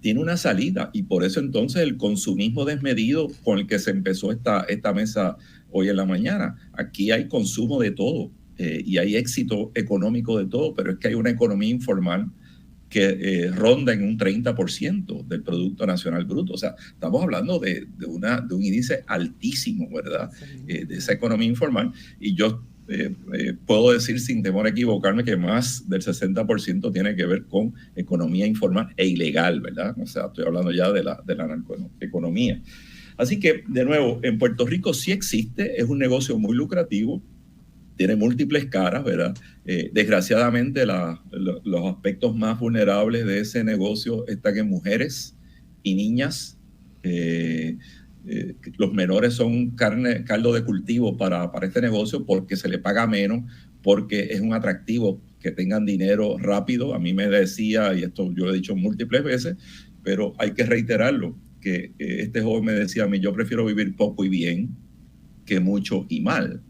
tiene una salida, y por eso entonces el consumismo desmedido con el que se empezó esta mesa hoy en la mañana. Aquí hay consumo de todo y hay éxito económico de todo, pero es que hay una economía informal que ronda en un 30% del Producto Nacional Bruto. O sea, estamos hablando de un índice altísimo, ¿verdad? De esa economía informal. Y yo puedo decir sin temor a equivocarme que más del 60% tiene que ver con economía informal e ilegal, ¿verdad? O sea, estoy hablando ya de la narcoeconomía. Así que, de nuevo, en Puerto Rico sí existe, es un negocio muy lucrativo, tiene múltiples caras, ¿verdad? Desgraciadamente, los aspectos más vulnerables de ese negocio están en mujeres y niñas. Los menores son caldo de cultivo para este negocio porque se le paga menos, porque es un atractivo que tengan dinero rápido. A mí me decía, y esto yo lo he dicho múltiples veces, pero hay que reiterarlo, que este joven me decía a mí, yo prefiero vivir poco y bien que mucho y mal.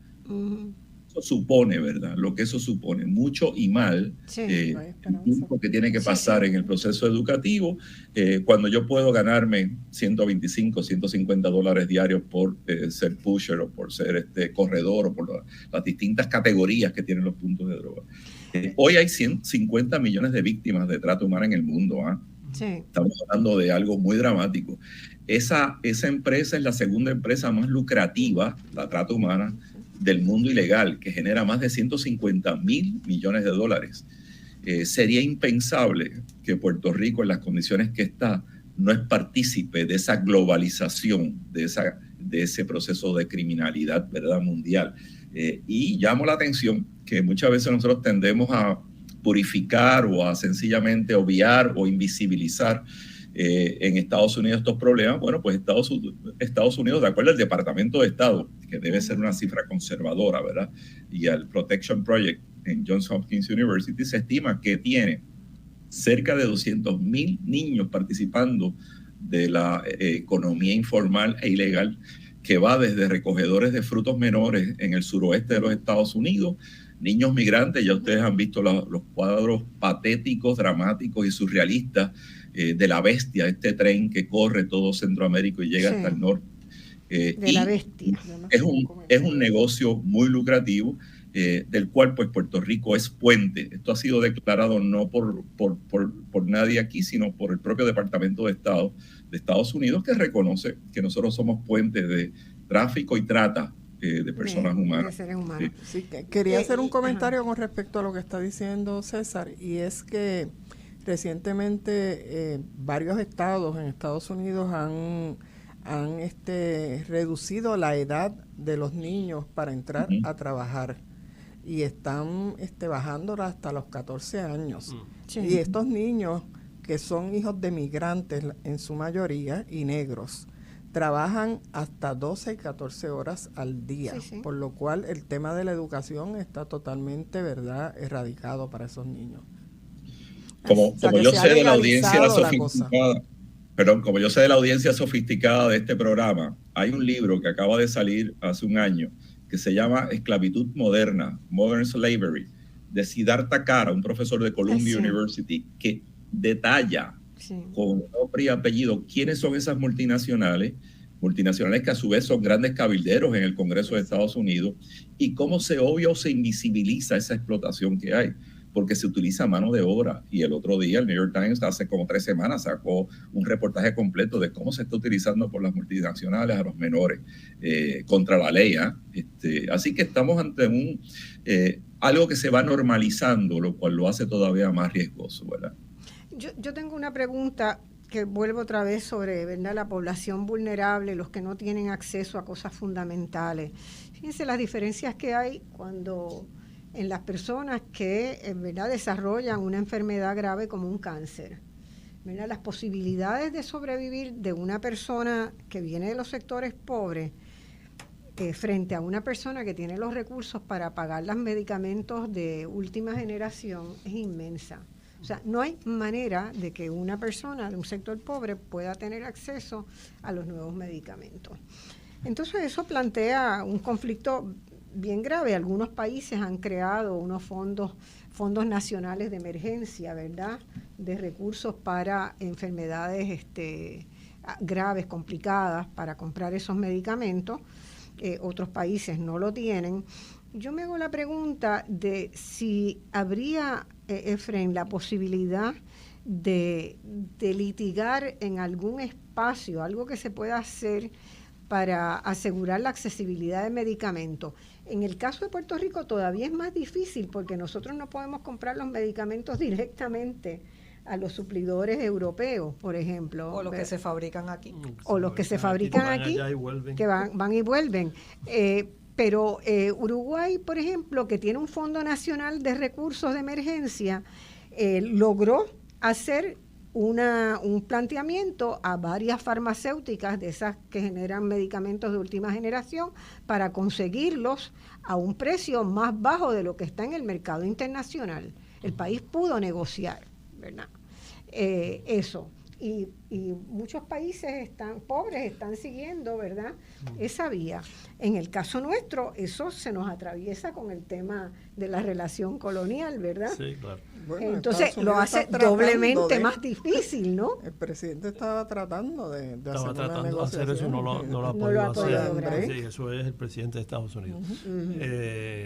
Eso supone, ¿verdad? Lo que eso supone, mucho y mal, el tiempo que tiene que pasar en el proceso educativo, cuando yo puedo ganarme $125, $150 diarios por ser pusher o por ser corredor o por las distintas categorías que tienen los puntos de droga. Hoy hay 150 millones de víctimas de trata humana en el mundo, ¿ah? Sí. Estamos hablando de algo muy dramático. Esa empresa es la segunda empresa más lucrativa, la trata humana, del mundo ilegal, que genera más de $150,000 millones. Sería impensable que Puerto Rico, en las condiciones que está, no es partícipe de esa globalización, de ese proceso de criminalidad, ¿verdad?, mundial. Y llamo la atención que muchas veces nosotros tendemos a purificar o a sencillamente obviar o invisibilizar en Estados Unidos estos problemas. Bueno, pues Estados Unidos, de acuerdo al Departamento de Estado, que debe ser una cifra conservadora, ¿verdad?, y al Protection Project en Johns Hopkins University, se estima que tiene cerca de 200,000 niños participando de la economía informal e ilegal, que va desde recogedores de frutos menores en el suroeste de los Estados Unidos, niños migrantes. Ya ustedes han visto los cuadros patéticos, dramáticos y surrealistas de La Bestia, este tren que corre todo Centroamérica y llega hasta el norte. La Bestia. Es un negocio muy lucrativo, del cual pues Puerto Rico es puente. Esto ha sido declarado no por nadie aquí, sino por el propio Departamento de Estado de Estados Unidos, que reconoce que nosotros somos puentes de tráfico y trata de personas humanas. De seres humanos. Sí, quería hacer un comentario con respecto a lo que está diciendo César, y es que recientemente varios estados en Estados Unidos han reducido la edad de los niños para entrar a trabajar, y están bajándola hasta los 14 años. Y estos niños, que son hijos de migrantes en su mayoría y negros, trabajan hasta 12 y 14 horas al día, Sí, sí. por lo cual el tema de la educación está totalmente, ¿verdad?, erradicado para esos niños. Como yo sé de la audiencia sofisticada, como yo sé de la audiencia sofisticada de este programa, hay un libro que acaba de salir hace un año que se llama Esclavitud Moderna, Modern Slavery, de Siddhartha Kara, un profesor de Columbia University, que detalla con nombre y apellido quiénes son esas multinacionales que a su vez son grandes cabilderos en el Congreso de Estados Unidos, y cómo se obvia o se invisibiliza esa explotación que hay, porque se utiliza mano de obra. Y el otro día el New York Times, hace como 3 semanas, sacó un reportaje completo de cómo se está utilizando por las multinacionales a los menores contra la ley. Así que estamos ante algo que se va normalizando, lo cual lo hace todavía más riesgoso, ¿verdad? Yo tengo una pregunta que vuelvo otra vez sobre, ¿verdad?, la población vulnerable, los que no tienen acceso a cosas fundamentales. Fíjense las diferencias que hay cuando en las personas que en verdad desarrollan una enfermedad grave como un cáncer, ¿verdad? Las posibilidades de sobrevivir de una persona que viene de los sectores pobres frente a una persona que tiene los recursos para pagar los medicamentos de última generación es inmensa. O sea, no hay manera de que una persona de un sector pobre pueda tener acceso a los nuevos medicamentos. Entonces eso plantea un conflicto bien grave. Algunos países han creado unos fondos nacionales de emergencia, ¿verdad?, de recursos para enfermedades graves, complicadas, para comprar esos medicamentos. Otros países no lo tienen. Yo me hago la pregunta de si habría, Efraín, la posibilidad de litigar en algún espacio, algo que se pueda hacer para asegurar la accesibilidad de medicamentos. En el caso de Puerto Rico todavía es más difícil porque nosotros no podemos comprar los medicamentos directamente a los suplidores europeos, por ejemplo. O los que se fabrican aquí. O los que se fabrican aquí, que van y vuelven. Pero Uruguay, por ejemplo, que tiene un Fondo Nacional de Recursos de Emergencia, logró hacer un planteamiento a varias farmacéuticas de esas que generan medicamentos de última generación para conseguirlos a un precio más bajo de lo que está en el mercado internacional. El país pudo negociar, ¿verdad? Eso. Y muchos países pobres están siguiendo, ¿verdad?, esa vía. En el caso nuestro, eso se nos atraviesa con el tema de la relación colonial, ¿verdad? Sí, claro. Bueno, entonces lo hace doblemente más difícil, ¿no? El presidente estaba tratando de hacer eso, no lo ha podido hacer. Sí, eso es el presidente de Estados Unidos.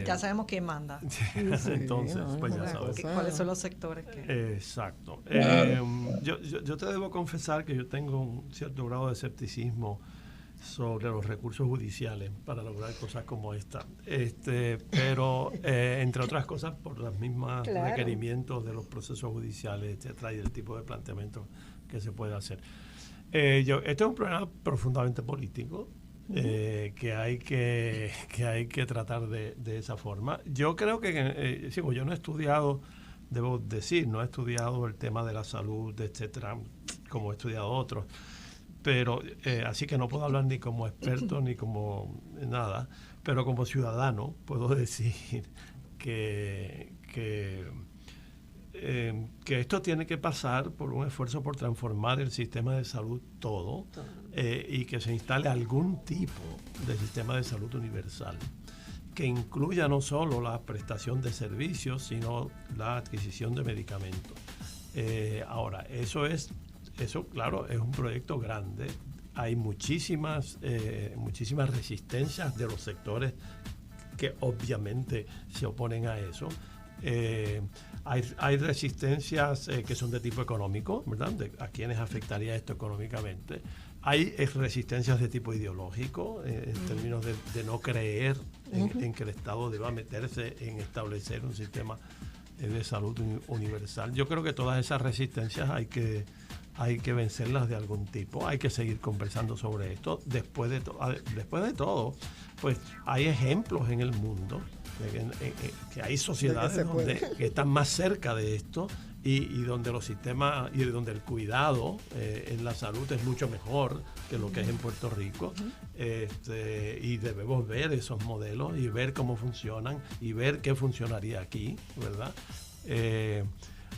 Ya sabemos quién manda. Entonces, pues ya sabes. ¿Cuáles son los sectores que? Exacto. Yo te debo confesar que yo tengo un cierto grado de escepticismo sobre los recursos judiciales para lograr cosas como esta. Pero, entre otras cosas, por los mismos requerimientos de los procesos judiciales, etcétera, y del tipo de planteamiento que se puede hacer. Este es un problema profundamente político, que hay que tratar de esa forma. Yo creo que, yo no he estudiado, debo decir, no he estudiado el tema de la salud, etcétera, como he estudiado otros. Pero así que no puedo hablar ni como experto ni como nada, pero como ciudadano puedo decir que esto tiene que pasar por un esfuerzo por transformar el sistema de salud todo, y que se instale algún tipo de sistema de salud universal que incluya no solo la prestación de servicios, sino la adquisición de medicamentos. Ahora, eso, claro, es un proyecto grande. Hay muchísimas resistencias de los sectores que obviamente se oponen a eso. Hay resistencias que son de tipo económico, ¿verdad? A quienes afectaría esto económicamente. Hay resistencias de tipo ideológico, en términos de no creer en que el Estado deba meterse en establecer un sistema de salud universal. Yo creo que todas esas resistencias hay que vencerlas de algún tipo. Hay que seguir conversando sobre esto. Después de todo, pues hay ejemplos en el mundo que hay sociedades que están más cerca de esto y donde los sistemas y donde el cuidado en la salud es mucho mejor que lo que es en Puerto Rico. Y debemos ver esos modelos y ver cómo funcionan y ver qué funcionaría aquí, ¿verdad?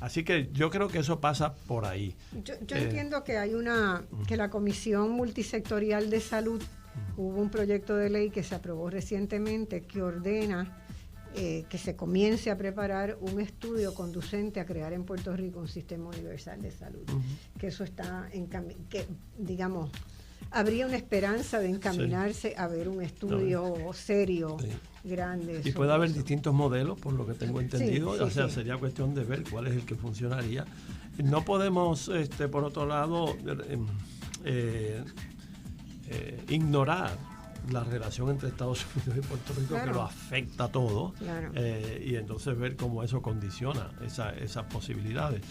Así que yo creo que eso pasa por ahí. Yo entiendo que hay que la Comisión Multisectorial de Salud, hubo un proyecto de ley que se aprobó recientemente que ordena que se comience a preparar un estudio conducente a crear en Puerto Rico un sistema universal de salud. Que eso está que digamos, habría una esperanza de encaminarse a ver un estudio serio, grande. Y puede haber distintos modelos, por lo que tengo entendido. O sea, sería cuestión de ver cuál es el que funcionaría. No podemos, por otro lado, ignorar la relación entre Estados Unidos y Puerto Rico, que lo afecta a todo, y entonces ver cómo eso condiciona esas posibilidades.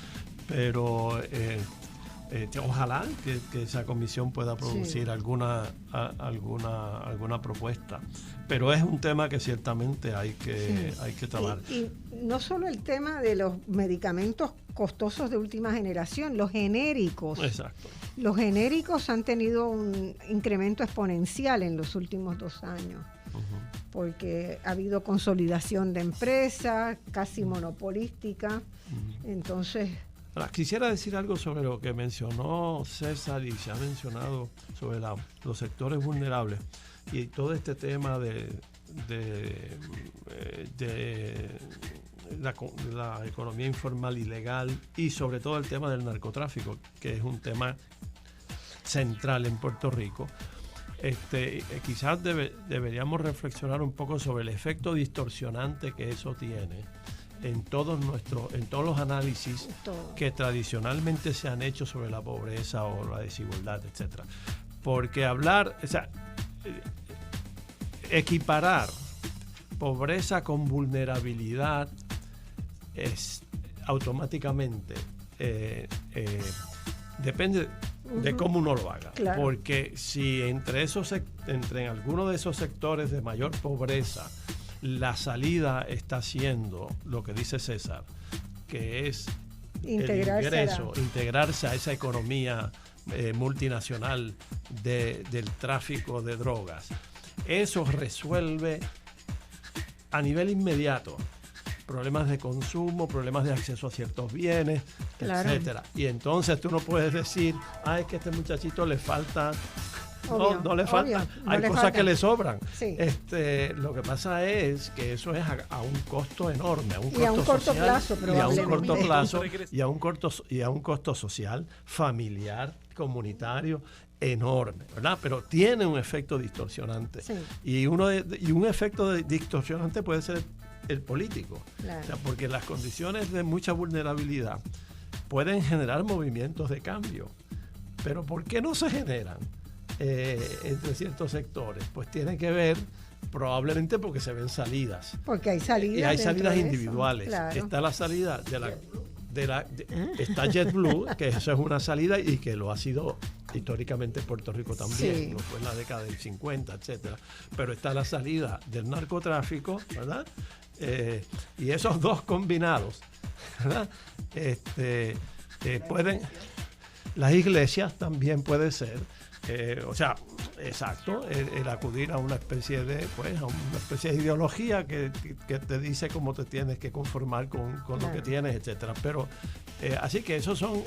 Pero ojalá que esa comisión pueda producir alguna propuesta, pero es un tema que ciertamente hay que trabajar. Y no solo el tema de los medicamentos costosos de última generación, los genéricos. Exacto. Los genéricos han tenido un incremento exponencial en los últimos 2 años, porque ha habido consolidación de empresas, casi monopolística. Entonces, ahora, quisiera decir algo sobre lo que mencionó César y se ha mencionado sobre los sectores vulnerables y todo este tema de la economía informal y legal, y sobre todo el tema del narcotráfico, que es un tema central en Puerto Rico. Quizás deberíamos reflexionar un poco sobre el efecto distorsionante que eso tiene en todos los análisis que tradicionalmente se han hecho sobre la pobreza o la desigualdad, etcétera. Porque equiparar pobreza con vulnerabilidad es automáticamente depende de cómo uno lo haga. Claro. Porque si entre alguno de esos sectores de mayor pobreza la salida está siendo lo que dice César, que es integrarse a esa economía multinacional del tráfico de drogas, eso resuelve a nivel inmediato problemas de consumo, problemas de acceso a ciertos bienes, etcétera. Y entonces tú no puedes decir, es que a este muchachito le falta. No le falta, hay cosas que le sobran. Sí. Lo que pasa es que eso es a un costo enorme, a un costo social, y a un costo social, familiar, comunitario enorme, ¿verdad? Pero tiene un efecto distorsionante. Sí. Y un efecto distorsionante puede ser el político. Claro. O sea, porque las condiciones de mucha vulnerabilidad pueden generar movimientos de cambio. Pero ¿por qué no se generan entre ciertos sectores? Pues tiene que ver probablemente porque se ven salidas. Porque hay salidas. Y hay salidas individuales. Claro. Está la salida está JetBlue, que eso es una salida y que lo ha sido históricamente en Puerto Rico también, lo fue en la década del 50, etcétera. Pero está la salida del narcotráfico, ¿verdad? Y esos dos combinados, ¿verdad? Pueden, las iglesias también puede ser, exacto, el acudir a una especie de ideología que te dice cómo te tienes que conformar con lo que tienes, etcétera. Pero así que esos son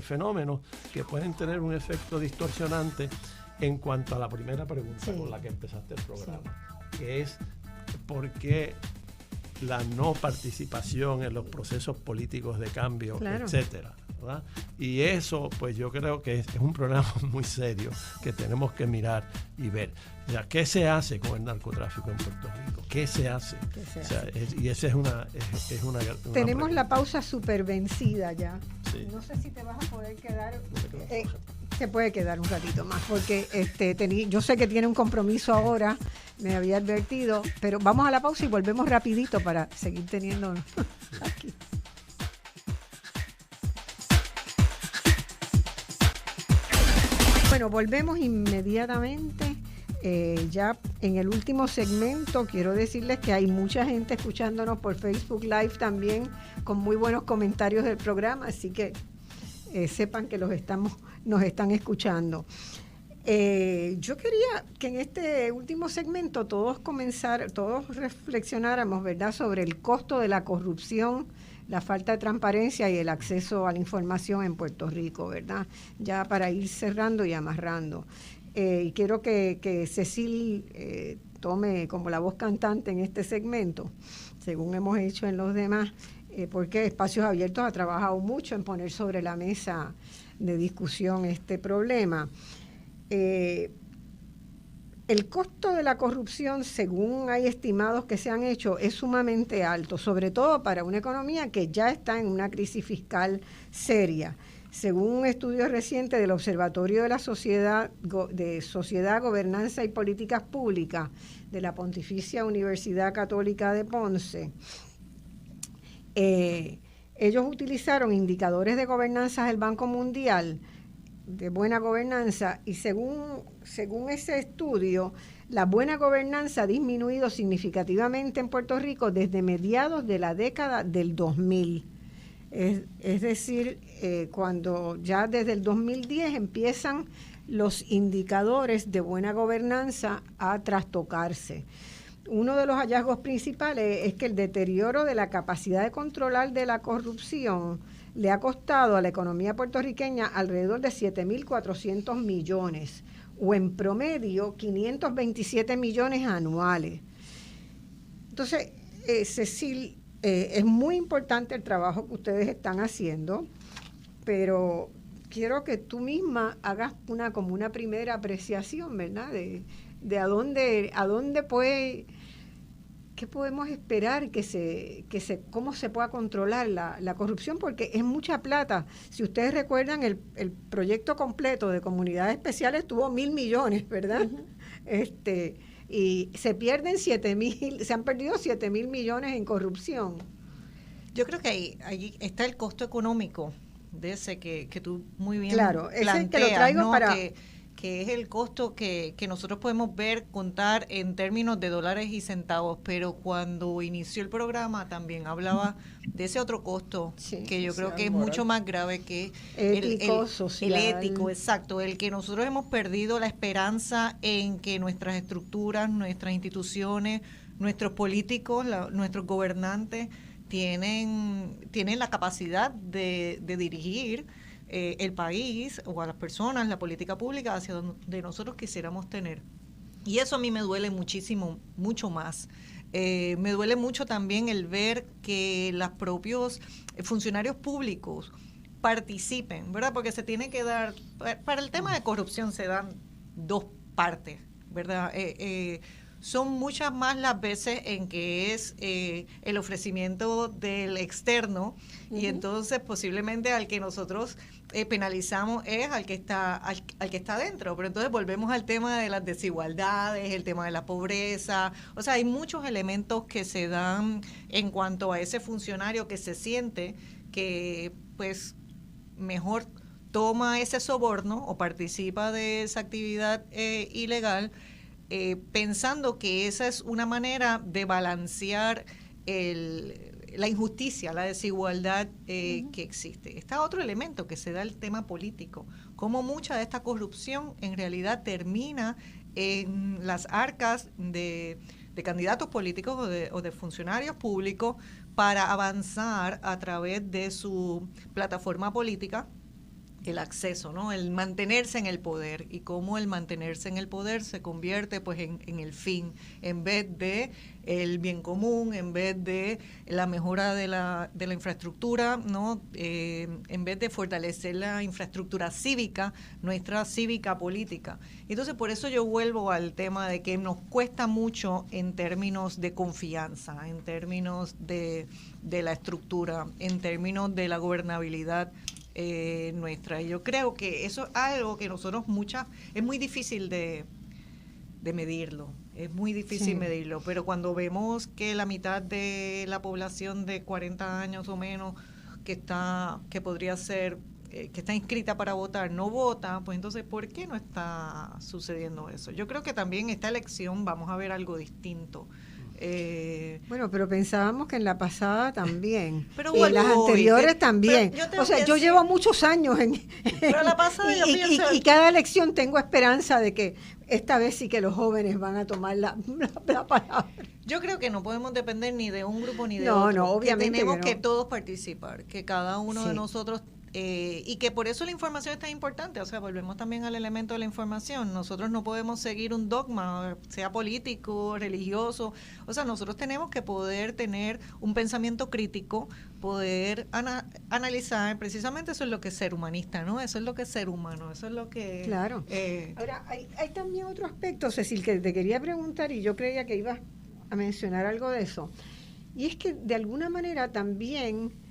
fenómenos que pueden tener un efecto distorsionante en cuanto a la primera pregunta con la que empezaste el programa, que es ¿por qué la no participación en los procesos políticos de cambio, etcétera? ¿Verdad? Y eso, pues yo creo que es un problema muy serio que tenemos que mirar y ver. O sea, ¿qué se hace con el narcotráfico en Puerto Rico? ¿Qué se hace? Y esa es una tenemos la pausa súper vencida ya. Sí. No sé si te vas a poder quedar. Se puede quedar un ratito más porque yo sé que tiene un compromiso ahora, me había advertido, pero vamos a la pausa y volvemos rapidito para seguir teniendo aquí. Bueno, volvemos inmediatamente. Ya en el último segmento quiero decirles que hay mucha gente escuchándonos por Facebook Live también con muy buenos comentarios del programa, así que sepan que nos están escuchando. Yo quería que en este último segmento todos reflexionáramos, ¿verdad?, sobre el costo de la corrupción, la falta de transparencia y el acceso a la información en Puerto Rico, ¿verdad? Ya para ir cerrando y amarrando. Y quiero que Cecil tome como la voz cantante en este segmento, según hemos hecho en los demás, porque Espacios Abiertos ha trabajado mucho en poner sobre la mesa de discusión este problema. El costo de la corrupción, según hay estimados que se han hecho, es sumamente alto, sobre todo para una economía que ya está en una crisis fiscal seria. Según un estudio reciente del Observatorio de la Sociedad, Gobernanza y Políticas Públicas de la Pontificia Universidad Católica de Ponce, ellos utilizaron indicadores de gobernanza del Banco Mundial, de buena gobernanza, y según ese estudio, la buena gobernanza ha disminuido significativamente en Puerto Rico desde mediados de la década del 2000. Es decir, cuando ya desde el 2010 empiezan los indicadores de buena gobernanza a trastocarse. Uno de los hallazgos principales es que el deterioro de la capacidad de controlar de la corrupción le ha costado a la economía puertorriqueña alrededor de 7.400 millones, o en promedio 527 millones anuales. Entonces, Cecil, es muy importante el trabajo que ustedes están haciendo, pero quiero que tú misma hagas como una primera apreciación, ¿verdad? De a dónde puede, qué podemos esperar cómo se pueda controlar la corrupción, porque es mucha plata. Si ustedes recuerdan, el proyecto completo de comunidades especiales tuvo 1.000 millones, ¿verdad? Uh-huh. Y se han perdido 7.000 millones en corrupción. Yo creo que ahí está el costo económico de ese que tú muy bien planteas. Claro, ese que lo traigo, ¿no? Que es el costo que nosotros podemos contar en términos de dólares y centavos, pero cuando inició el programa también hablaba de ese otro costo, sí, que yo creo que es mucho más grave que social. El ético, exacto, el que nosotros hemos perdido la esperanza en que nuestras estructuras, nuestras instituciones, nuestros políticos, nuestros gobernantes tienen la capacidad de dirigir el país o a las personas, la política pública hacia donde nosotros quisiéramos tener. Y eso a mí me duele muchísimo, mucho más. Me duele mucho también el ver que los propios funcionarios públicos participen, ¿verdad? Porque se tiene que dar, para el tema de corrupción se dan dos partes, ¿verdad? Son muchas más las veces en que es el ofrecimiento del externo, uh-huh, y entonces posiblemente al que nosotros penalizamos es al que está dentro. Pero entonces volvemos al tema de las desigualdades, el tema de la pobreza. O sea, hay muchos elementos que se dan en cuanto a ese funcionario que se siente que pues mejor toma ese soborno o participa de esa actividad ilegal, pensando que esa es una manera de balancear la injusticia, la desigualdad que existe. Está otro elemento que se da el tema político, cómo mucha de esta corrupción en realidad termina en las arcas de candidatos políticos o de funcionarios públicos para avanzar a través de su plataforma política, el acceso, ¿no? El mantenerse en el poder, y cómo el mantenerse en el poder se convierte pues en el fin, en vez de el bien común, en vez de la mejora de la infraestructura, ¿no? En vez de fortalecer la infraestructura cívica, nuestra cívica política. Entonces, por eso yo vuelvo al tema de que nos cuesta mucho en términos de confianza, en términos de la estructura, en términos de la gobernabilidad nuestra. Y yo creo que eso es algo que nosotros es muy difícil de medirlo, es muy difícil medirlo, pero cuando vemos que la mitad de la población de 40 años o menos que podría ser que está inscrita para votar no vota, pues entonces, ¿por qué no está sucediendo eso? Yo creo que también esta elección vamos a ver algo distinto. Bueno, pero pensábamos que en la pasada también, pero y en las anteriores también. O sea, yo llevo muchos años pero la pasada y cada elección tengo esperanza de que esta vez sí que los jóvenes van a tomar la palabra. Yo creo que no podemos depender ni de un grupo ni de otro. No, obviamente que tenemos que no. Todos participar, que cada uno de nosotros y que por eso la información es tan importante. O sea, volvemos también al elemento de la información. Nosotros no podemos seguir un dogma, sea político, religioso. O sea, nosotros tenemos que poder tener un pensamiento crítico, poder analizar. Precisamente eso es lo que es ser humanista, ¿no? Eso es lo que es ser humano, eso es lo que... Claro. Ahora, hay también otro aspecto, Cecil, que te quería preguntar y yo creía que ibas a mencionar algo de eso. Y es que de alguna manera también...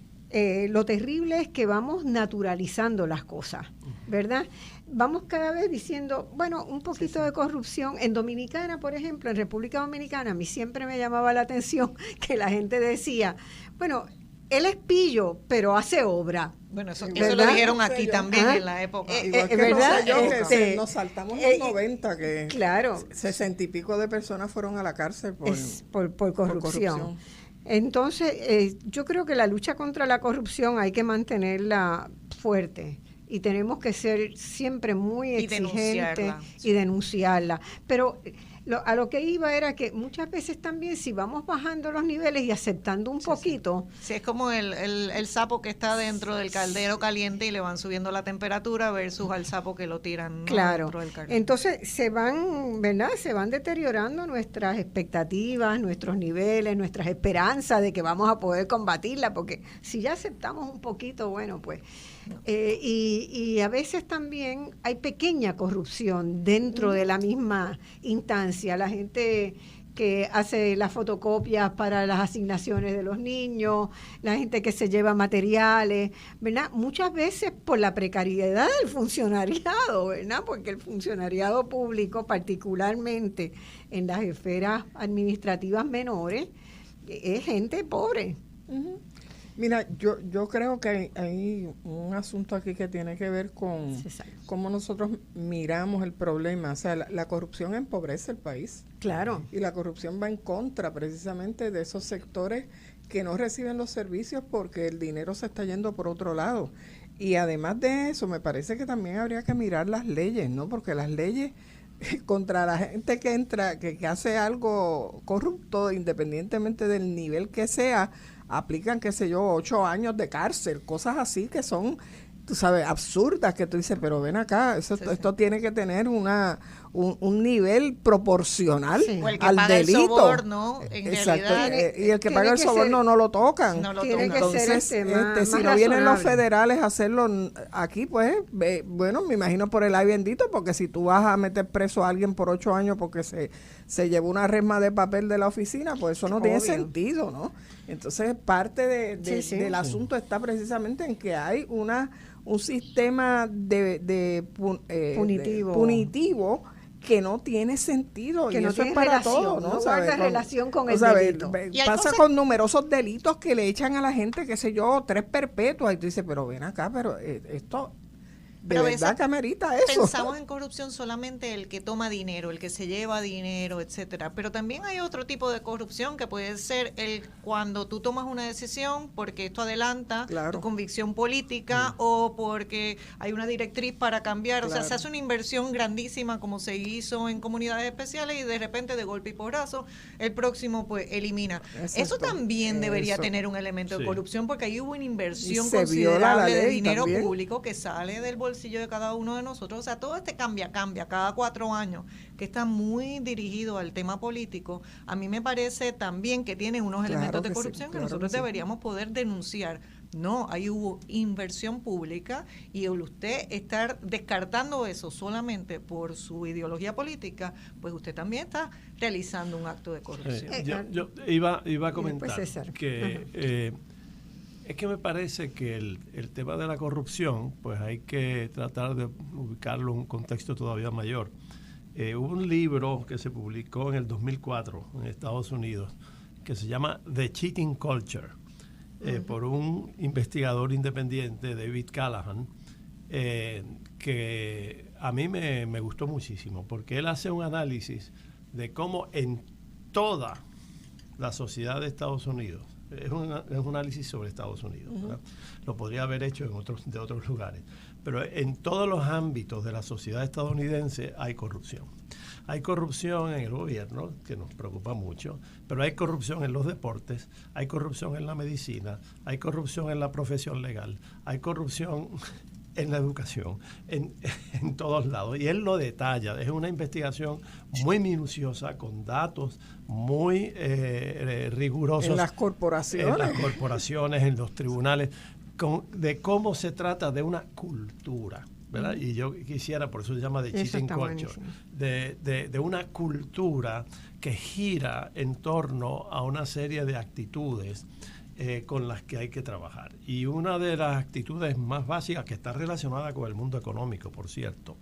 lo terrible es que vamos naturalizando las cosas, ¿verdad? Vamos cada vez diciendo, bueno, un poquito de corrupción. En Dominicana, por ejemplo, en República Dominicana, a mí siempre me llamaba la atención que la gente decía, bueno, él es pillo, pero hace obra. Bueno, eso lo dijeron aquí también en la época. Igual que ¿verdad? que nos saltamos los 90, que claro, 60 y pico de personas fueron a la cárcel por corrupción. Entonces, yo creo que la lucha contra la corrupción hay que mantenerla fuerte y tenemos que ser siempre muy exigentes y denunciarla. Pero a lo que iba era que muchas veces también si vamos bajando los niveles y aceptando un poquito... Sí, es como el sapo que está dentro del caldero caliente y le van subiendo la temperatura versus al sapo que lo tiran, ¿no? Claro, dentro del caldero. Entonces se van deteriorando nuestras expectativas, nuestros niveles, nuestras esperanzas de que vamos a poder combatirla, porque si ya aceptamos un poquito, bueno, pues... y a veces también hay pequeña corrupción dentro de la misma instancia. La gente que hace las fotocopias para las asignaciones de los niños, la gente que se lleva materiales, ¿verdad? Muchas veces por la precariedad del funcionariado, ¿verdad? Porque el funcionariado público, particularmente en las esferas administrativas menores, es gente pobre. Uh-huh. Mira, yo creo que hay un asunto aquí que tiene que ver con cómo nosotros miramos el problema. O sea, la corrupción empobrece el país. Claro. Y la corrupción va en contra precisamente de esos sectores que no reciben los servicios porque el dinero se está yendo por otro lado. Y además de eso, me parece que también habría que mirar las leyes, ¿no? Porque las leyes contra la gente que entra, que hace algo corrupto, independientemente del nivel que sea, aplican, qué sé yo, 8 años de cárcel, cosas así que son, tú sabes, absurdas, que tú dices, pero ven acá, esto tiene que tener un nivel proporcional al delito. El soborno, en realidad, y el que paga el soborno no lo tocan. Entonces, si no vienen los federales a hacerlo aquí, pues, bueno, me imagino por el ay bendito, porque si tú vas a meter preso a alguien por 8 años porque se llevó una resma de papel de la oficina, pues eso no tiene sentido, ¿no? Entonces, parte del asunto está precisamente en que hay un sistema punitivo que no tiene sentido, que y no eso tiene es para relación, todo, ¿no? No guarda relación con el delito. Pasa con numerosos delitos que le echan a la gente, qué sé yo, 3 perpetuas, y tú dices, pero ven acá, pero esto... De verdad que amerita eso. Pensamos en corrupción solamente el que toma dinero, el que se lleva dinero, etcétera. Pero también hay otro tipo de corrupción que puede ser cuando tú tomas una decisión porque esto adelanta tu convicción política o porque hay una directriz para cambiar. O sea, se hace una inversión grandísima como se hizo en comunidades especiales y de repente, de golpe y porrazo, el próximo pues elimina. Eso también debería tener un elemento de corrupción porque ahí hubo una inversión considerable de dinero público que sale del bolsillo de cada uno de nosotros. O sea, todo este cambia cada 4 años, que está muy dirigido al tema político. A mí me parece también que tiene unos elementos de corrupción que nosotros deberíamos poder denunciar. No, ahí hubo inversión pública y al usted estar descartando eso solamente por su ideología política, pues usted también está realizando un acto de corrupción. Yo iba a comentar que es que me parece que el tema de la corrupción, pues hay que tratar de ubicarlo en un contexto todavía mayor. Hubo un libro que se publicó en el 2004 en Estados Unidos que se llama The Cheating Culture, por un investigador independiente, David Callahan, que a mí me gustó muchísimo, porque él hace un análisis de cómo en toda la sociedad de Estados Unidos, es un análisis sobre Estados Unidos, ¿verdad? Lo podría haber hecho de otros lugares, pero en todos los ámbitos de la sociedad estadounidense hay corrupción. Hay corrupción en el gobierno, que nos preocupa mucho, pero hay corrupción en los deportes, hay corrupción en la medicina, hay corrupción en la profesión legal, hay corrupción en la educación, en todos lados. Y él lo detalla, es una investigación muy minuciosa, con datos muy rigurosos. En las corporaciones. En las corporaciones, en los tribunales, de cómo se trata de una cultura, ¿verdad? Y yo quisiera, por eso se llama The Cheating Culture, de una cultura que gira en torno a una serie de actitudes con las que hay que trabajar. Y una de las actitudes más básicas, que está relacionada con el mundo económico, por cierto,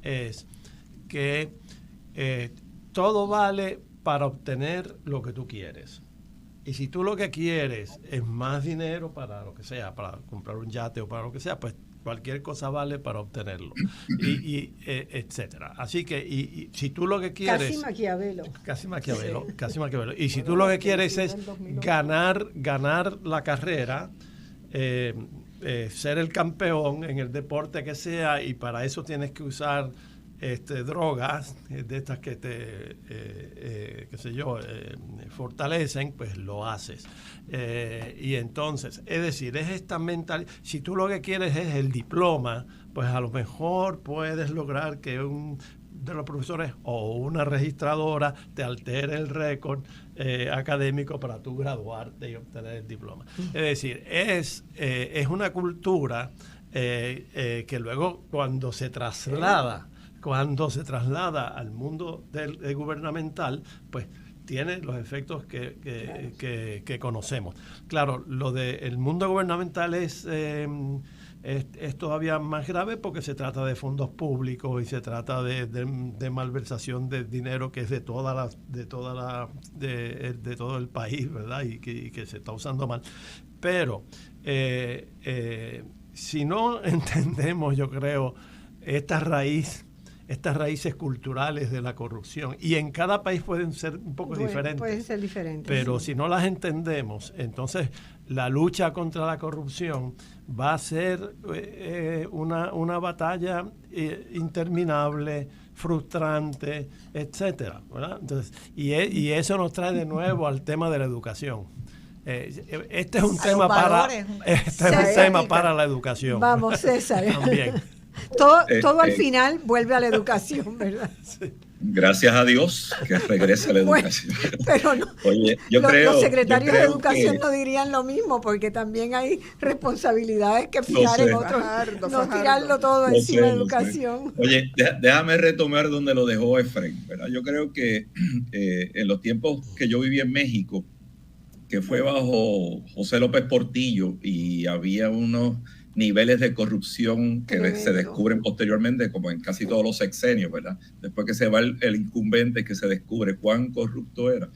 es que todo vale para obtener lo que tú quieres. Y si tú lo que quieres es más dinero para lo que sea, para comprar un yate o para lo que sea, pues cualquier cosa vale para obtenerlo, y etcétera. Así que, y si tú lo que quieres... Casi Maquiavelo. Y si tú lo que quieres es ganar la carrera, ser el campeón en el deporte que sea, y para eso tienes que usar drogas de estas que te fortalecen, pues lo haces. Y entonces, es decir, es esta mentalidad. Si tú lo que quieres es el diploma, pues a lo mejor puedes lograr que un de los profesores o una registradora te altere el récord académico para tú graduarte y obtener el diploma. Es decir, es una cultura que luego cuando se traslada al mundo del gubernamental, pues tiene los efectos que conocemos. Claro, lo del mundo gubernamental es todavía más grave, porque se trata de fondos públicos y se trata de malversación de dinero que es de todo el país, ¿verdad? Y que se está usando mal. Pero si no entendemos, yo creo, estas raíces culturales de la corrupción, y en cada país pueden ser un poco diferentes. Pueden ser diferentes. Pero si no las entendemos, entonces la lucha contra la corrupción va a ser una batalla interminable, frustrante, etcétera, ¿verdad? Entonces, y eso nos trae de nuevo al tema de la educación. Este es un tema para la educación. Vamos, César. También. Todo al final vuelve a la educación, ¿verdad? Sí. Gracias a Dios que regresa la educación. Pero no, Oye, los secretarios de educación no dirían lo mismo, porque también hay responsabilidades que fijar en otros. No tirarlo todo encima de educación. Oye, déjame retomar donde lo dejó Efraín, ¿verdad? Yo creo que en los tiempos que yo viví en México, que fue bajo José López Portillo, y había unos niveles de corrupción que se descubren posteriormente, como en casi todos los sexenios, ¿verdad? Después que se va el incumbente, que se descubre cuán corrupto era.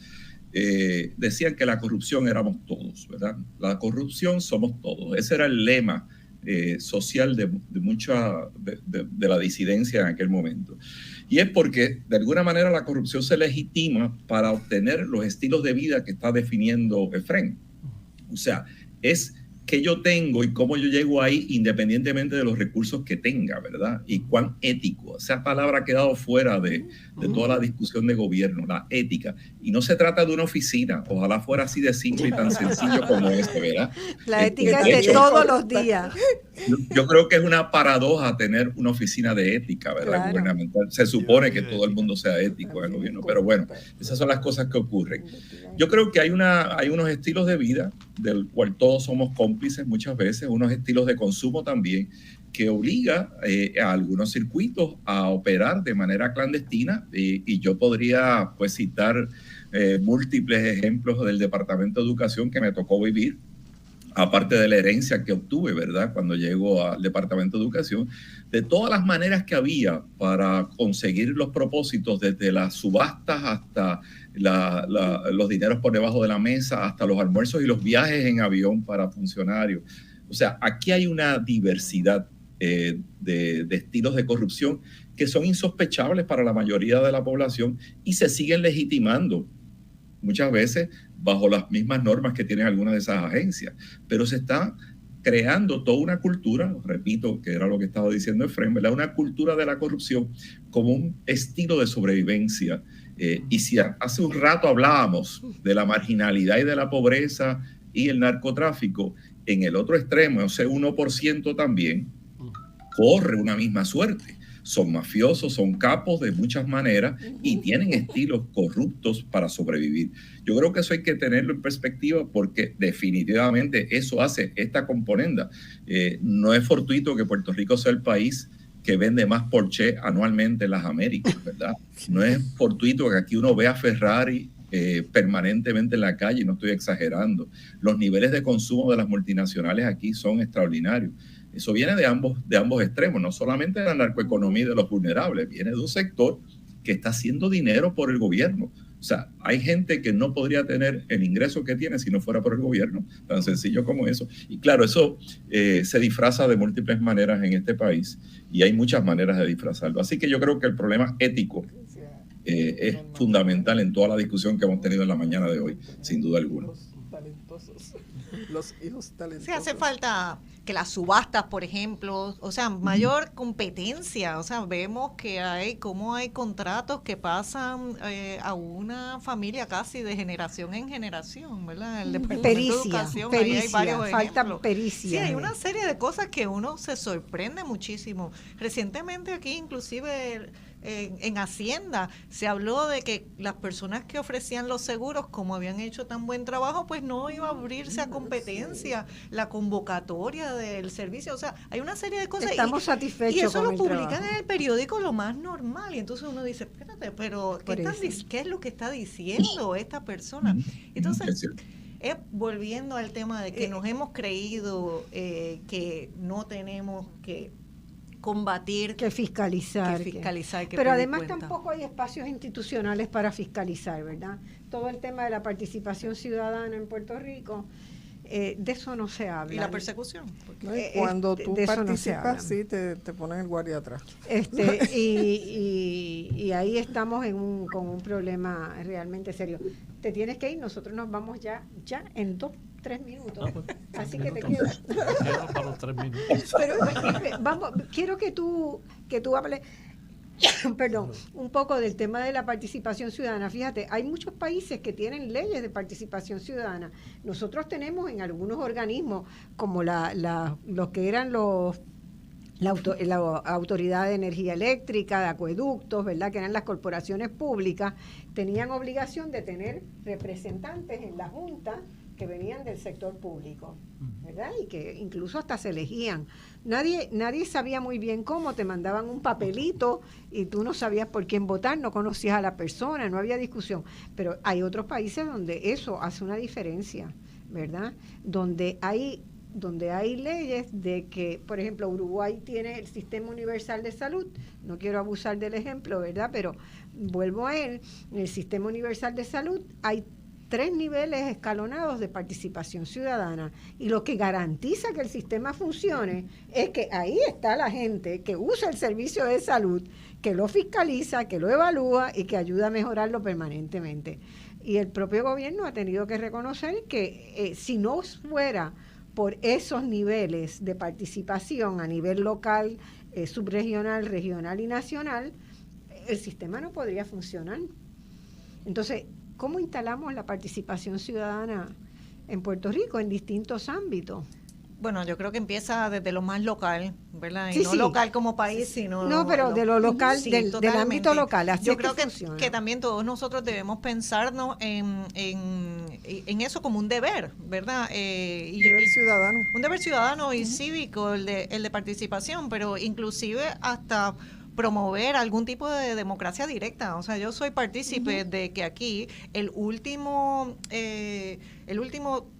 Decían que la corrupción éramos todos, ¿verdad? La corrupción somos todos. Ese era el lema social de la disidencia en aquel momento. Y es porque, de alguna manera, la corrupción se legitima para obtener los estilos de vida que está definiendo Efraín. O sea, es que yo tengo y cómo yo llego ahí, independientemente de los recursos que tenga, ¿verdad? Y cuán ético. Esa palabra ha quedado fuera de toda la discusión de gobierno, la ética. Y no se trata de una oficina. Ojalá fuera así de simple y tan sencillo como esto, ¿verdad? La ética es de todos los días. Yo creo que es una paradoja tener una oficina de ética, ¿verdad? Claro. Gubernamental. Se supone que todo el mundo sea ético en el gobierno, pero bueno, esas son las cosas que ocurren. Yo creo que hay unos estilos de vida del cual todos somos cómplices muchas veces, unos estilos de consumo también, que obliga a algunos circuitos a operar de manera clandestina, y yo podría pues citar múltiples ejemplos del Departamento de Educación que me tocó vivir, aparte de la herencia que obtuve, ¿verdad? Cuando llego al Departamento de Educación, de todas las maneras que había para conseguir los propósitos, desde las subastas hasta los dineros por debajo de la mesa, hasta los almuerzos y los viajes en avión para funcionarios. O sea, aquí hay una diversidad de estilos de corrupción que son insospechables para la mayoría de la población y se siguen legitimando muchas veces bajo las mismas normas que tienen algunas de esas agencias. Pero se está creando toda una cultura, repito, que era lo que estaba diciendo Efraín, ¿verdad? Una cultura de la corrupción como un estilo de sobrevivencia. Y si hace un rato hablábamos de la marginalidad y de la pobreza y el narcotráfico, en el otro extremo, ese 1% también corre una misma suerte. Son mafiosos, son capos de muchas maneras y tienen estilos corruptos para sobrevivir. Yo creo que eso hay que tenerlo en perspectiva porque definitivamente eso hace esta componenda. No es fortuito que Puerto Rico sea el país que vende más Porsche anualmente en las Américas, ¿verdad? No es fortuito que aquí uno vea Ferrari permanentemente en la calle, no estoy exagerando. Los niveles de consumo de las multinacionales aquí son extraordinarios. Eso viene de ambos extremos, no solamente de la narcoeconomía y de los vulnerables, viene de un sector que está haciendo dinero por el gobierno. O sea, hay gente que no podría tener el ingreso que tiene si no fuera por el gobierno, tan sencillo como eso. Y claro, eso se disfraza de múltiples maneras en este país y hay muchas maneras de disfrazarlo. Así que yo creo que el problema ético es fundamental en toda la discusión que hemos tenido en la mañana de hoy, sin duda alguna. Los hijos talentosos. Sí, hace falta que las subastas, por ejemplo, o sea, mayor competencia. O sea, vemos que hay contratos que pasan a una familia casi de generación en generación, ¿verdad? El Departamento de Educación, ahí hay varios ejemplos. Pericia. Sí, hay una serie de cosas que uno se sorprende muchísimo. Recientemente aquí, inclusive en Hacienda, se habló de que las personas que ofrecían los seguros, como habían hecho tan buen trabajo, pues no iba a abrirse a competencia la convocatoria del servicio. O sea, hay una serie de cosas. Estamos satisfechos. Y eso con lo publican trabajo en el periódico lo más normal. Y entonces uno dice, espérate, pero ¿qué es lo que está diciendo esta persona? Entonces, volviendo al tema de que nos hemos creído que no tenemos que combatir, que fiscalizar. Pero además tampoco hay espacios institucionales para fiscalizar, ¿verdad? Todo el tema de la participación ciudadana en Puerto Rico, de eso no se habla. ¿Y la persecución? Cuando tú participas, sí, te ponen el guardia atrás. Y ahí estamos con un problema realmente serio. Te tienes que ir, nosotros nos vamos ya en 2-3 minutos. Así que te quedas. Para los 3 minutos. Pero quiero que tú hables perdón, un poco del tema de la participación ciudadana. Fíjate, hay muchos países que tienen leyes de participación ciudadana. Nosotros tenemos en algunos organismos, como los que eran la Autoridad de Energía Eléctrica, de Acueductos, ¿verdad?, que eran las corporaciones públicas, tenían obligación de tener representantes en la Junta que venían del sector público, ¿verdad? Y que incluso hasta se elegían. Nadie sabía muy bien cómo, te mandaban un papelito y tú no sabías por quién votar, no conocías a la persona, no había discusión. Pero hay otros países donde eso hace una diferencia, ¿verdad? Donde hay leyes de que, por ejemplo, Uruguay tiene el Sistema Universal de Salud, no quiero abusar del ejemplo, ¿verdad? Pero vuelvo a él, en el Sistema Universal de Salud hay 3 niveles escalonados de participación ciudadana, y lo que garantiza que el sistema funcione es que ahí está la gente que usa el servicio de salud, que lo fiscaliza, que lo evalúa y que ayuda a mejorarlo permanentemente. Y el propio gobierno ha tenido que reconocer que si no fuera por esos niveles de participación a nivel local, subregional, regional y nacional, el sistema no podría funcionar. Entonces, ¿cómo instalamos la participación ciudadana en Puerto Rico en distintos ámbitos? Bueno, yo creo que empieza desde lo más local, ¿verdad? Y no local como país, sino... No, pero de lo local, sí, del ámbito local. Así yo creo que también todos nosotros debemos pensarnos en eso como un deber, ¿verdad? Deber ciudadano. Un deber ciudadano y cívico, el de participación, pero inclusive hasta promover algún tipo de democracia directa. O sea, yo soy partícipe de que aquí el último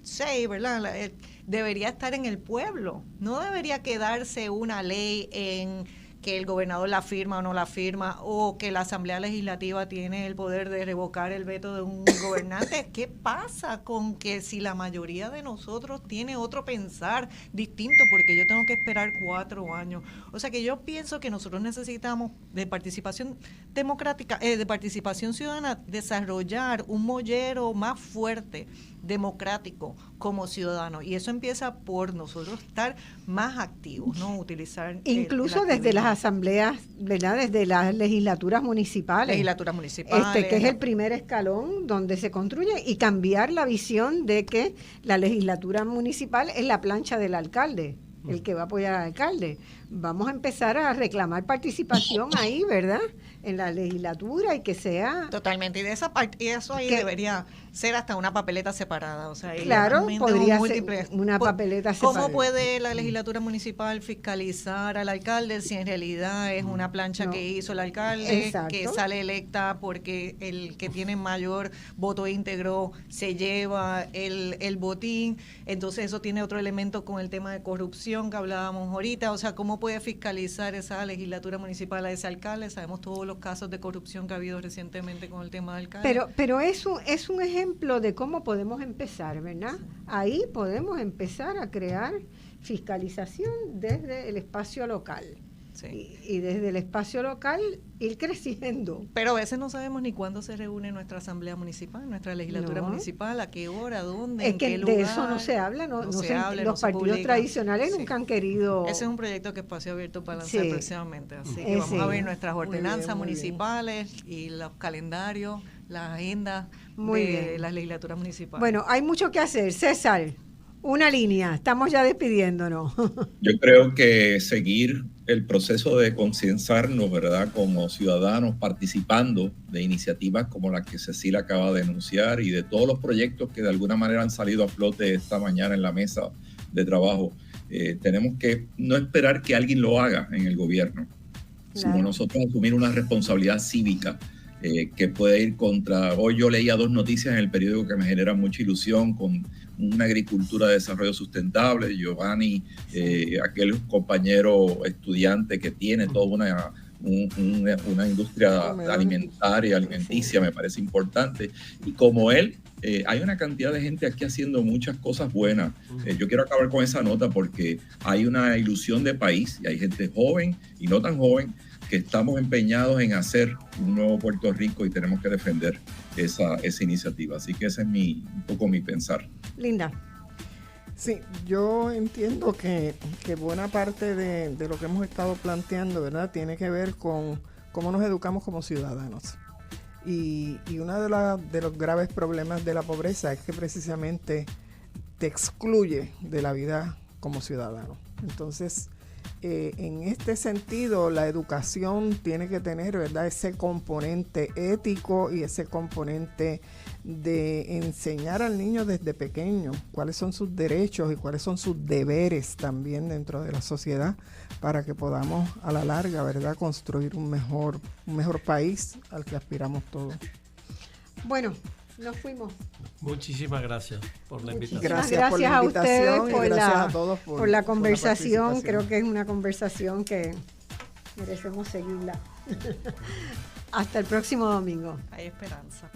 say, ¿verdad?, debería estar en el pueblo. No debería quedarse una ley en que el gobernador la firma o no la firma, o que la Asamblea Legislativa tiene el poder de revocar el veto de un gobernante. ¿Qué pasa con que si la mayoría de nosotros tiene otro pensar distinto, porque yo tengo que esperar 4 años? O sea que yo pienso que nosotros necesitamos de participación democrática, de participación ciudadana, desarrollar un mollero más fuerte, democrático como ciudadano, y eso empieza por nosotros estar más activos, no utilizar incluso desde las asambleas, ¿verdad? Desde las legislaturas municipales, que es el primer escalón donde se construye, y cambiar la visión de que la legislatura municipal es la plancha del alcalde, el que va a apoyar al alcalde. Vamos a empezar a reclamar participación ahí, ¿verdad?, en la legislatura, y que sea totalmente, y de esa parte, y eso ahí debería ser hasta una papeleta separada, o sea, claro, podría ser una papeleta separada. ¿Cómo puede la legislatura municipal fiscalizar al alcalde si en realidad es una plancha que hizo el alcalde? Exacto. Que sale electa porque el que tiene mayor voto íntegro se lleva el botín? Entonces eso tiene otro elemento con el tema de corrupción que hablábamos ahorita. O sea, ¿cómo puede fiscalizar esa legislatura municipal a ese alcalde? Sabemos todos los casos de corrupción que ha habido recientemente con el tema del alcalde. Pero eso es un ejemplo de cómo podemos empezar, ¿verdad? Ahí podemos empezar a crear fiscalización desde el espacio local. Sí. Y desde el espacio local ir creciendo. Pero a veces no sabemos ni cuándo se reúne nuestra asamblea municipal, nuestra legislatura municipal, a qué hora, dónde, en qué lugar. De eso no se habla, los partidos tradicionales nunca han querido. Ese es un proyecto que Espacio Abierto para lanzar próximamente, así que vamos a ver nuestras ordenanzas municipales y los calendarios, las agendas de las legislaturas municipales. Bueno, hay mucho que hacer. César, una línea, estamos ya despidiéndonos. Yo creo que seguir el proceso de concienciarnos, ¿verdad?, como ciudadanos, participando de iniciativas como la que Cecilia acaba de denunciar y de todos los proyectos que de alguna manera han salido a flote esta mañana en la mesa de trabajo. Tenemos que no esperar que alguien lo haga en el gobierno, sino nosotros asumir una responsabilidad cívica que puede ir contra... Hoy yo leía 2 noticias en el periódico que me generan mucha ilusión, con una agricultura de desarrollo sustentable. Giovanni, aquel compañero estudiante que tiene toda una industria alimenticia, me parece importante. Y como él, hay una cantidad de gente aquí haciendo muchas cosas buenas. Yo quiero acabar con esa nota porque hay una ilusión de país y hay gente joven y no tan joven que estamos empeñados en hacer un nuevo Puerto Rico y tenemos que defender esa iniciativa. Así que ese es un poco mi pensar. Linda. Sí, yo entiendo que buena parte de lo que hemos estado planteando, ¿verdad?, tiene que ver con cómo nos educamos como ciudadanos. Y uno de los graves problemas de la pobreza es que precisamente te excluye de la vida como ciudadano. Entonces, en este sentido, la educación tiene que tener, ¿verdad?, ese componente ético y ese componente de enseñar al niño desde pequeño cuáles son sus derechos y cuáles son sus deberes también dentro de la sociedad, para que podamos a la larga, ¿verdad?, construir un mejor país al que aspiramos todos. Bueno, nos fuimos. Muchísimas gracias por la invitación. Gracias por la invitación, a ustedes a todos por la conversación. Creo que es una conversación que merecemos seguirla. Hasta el próximo domingo. Hay esperanza.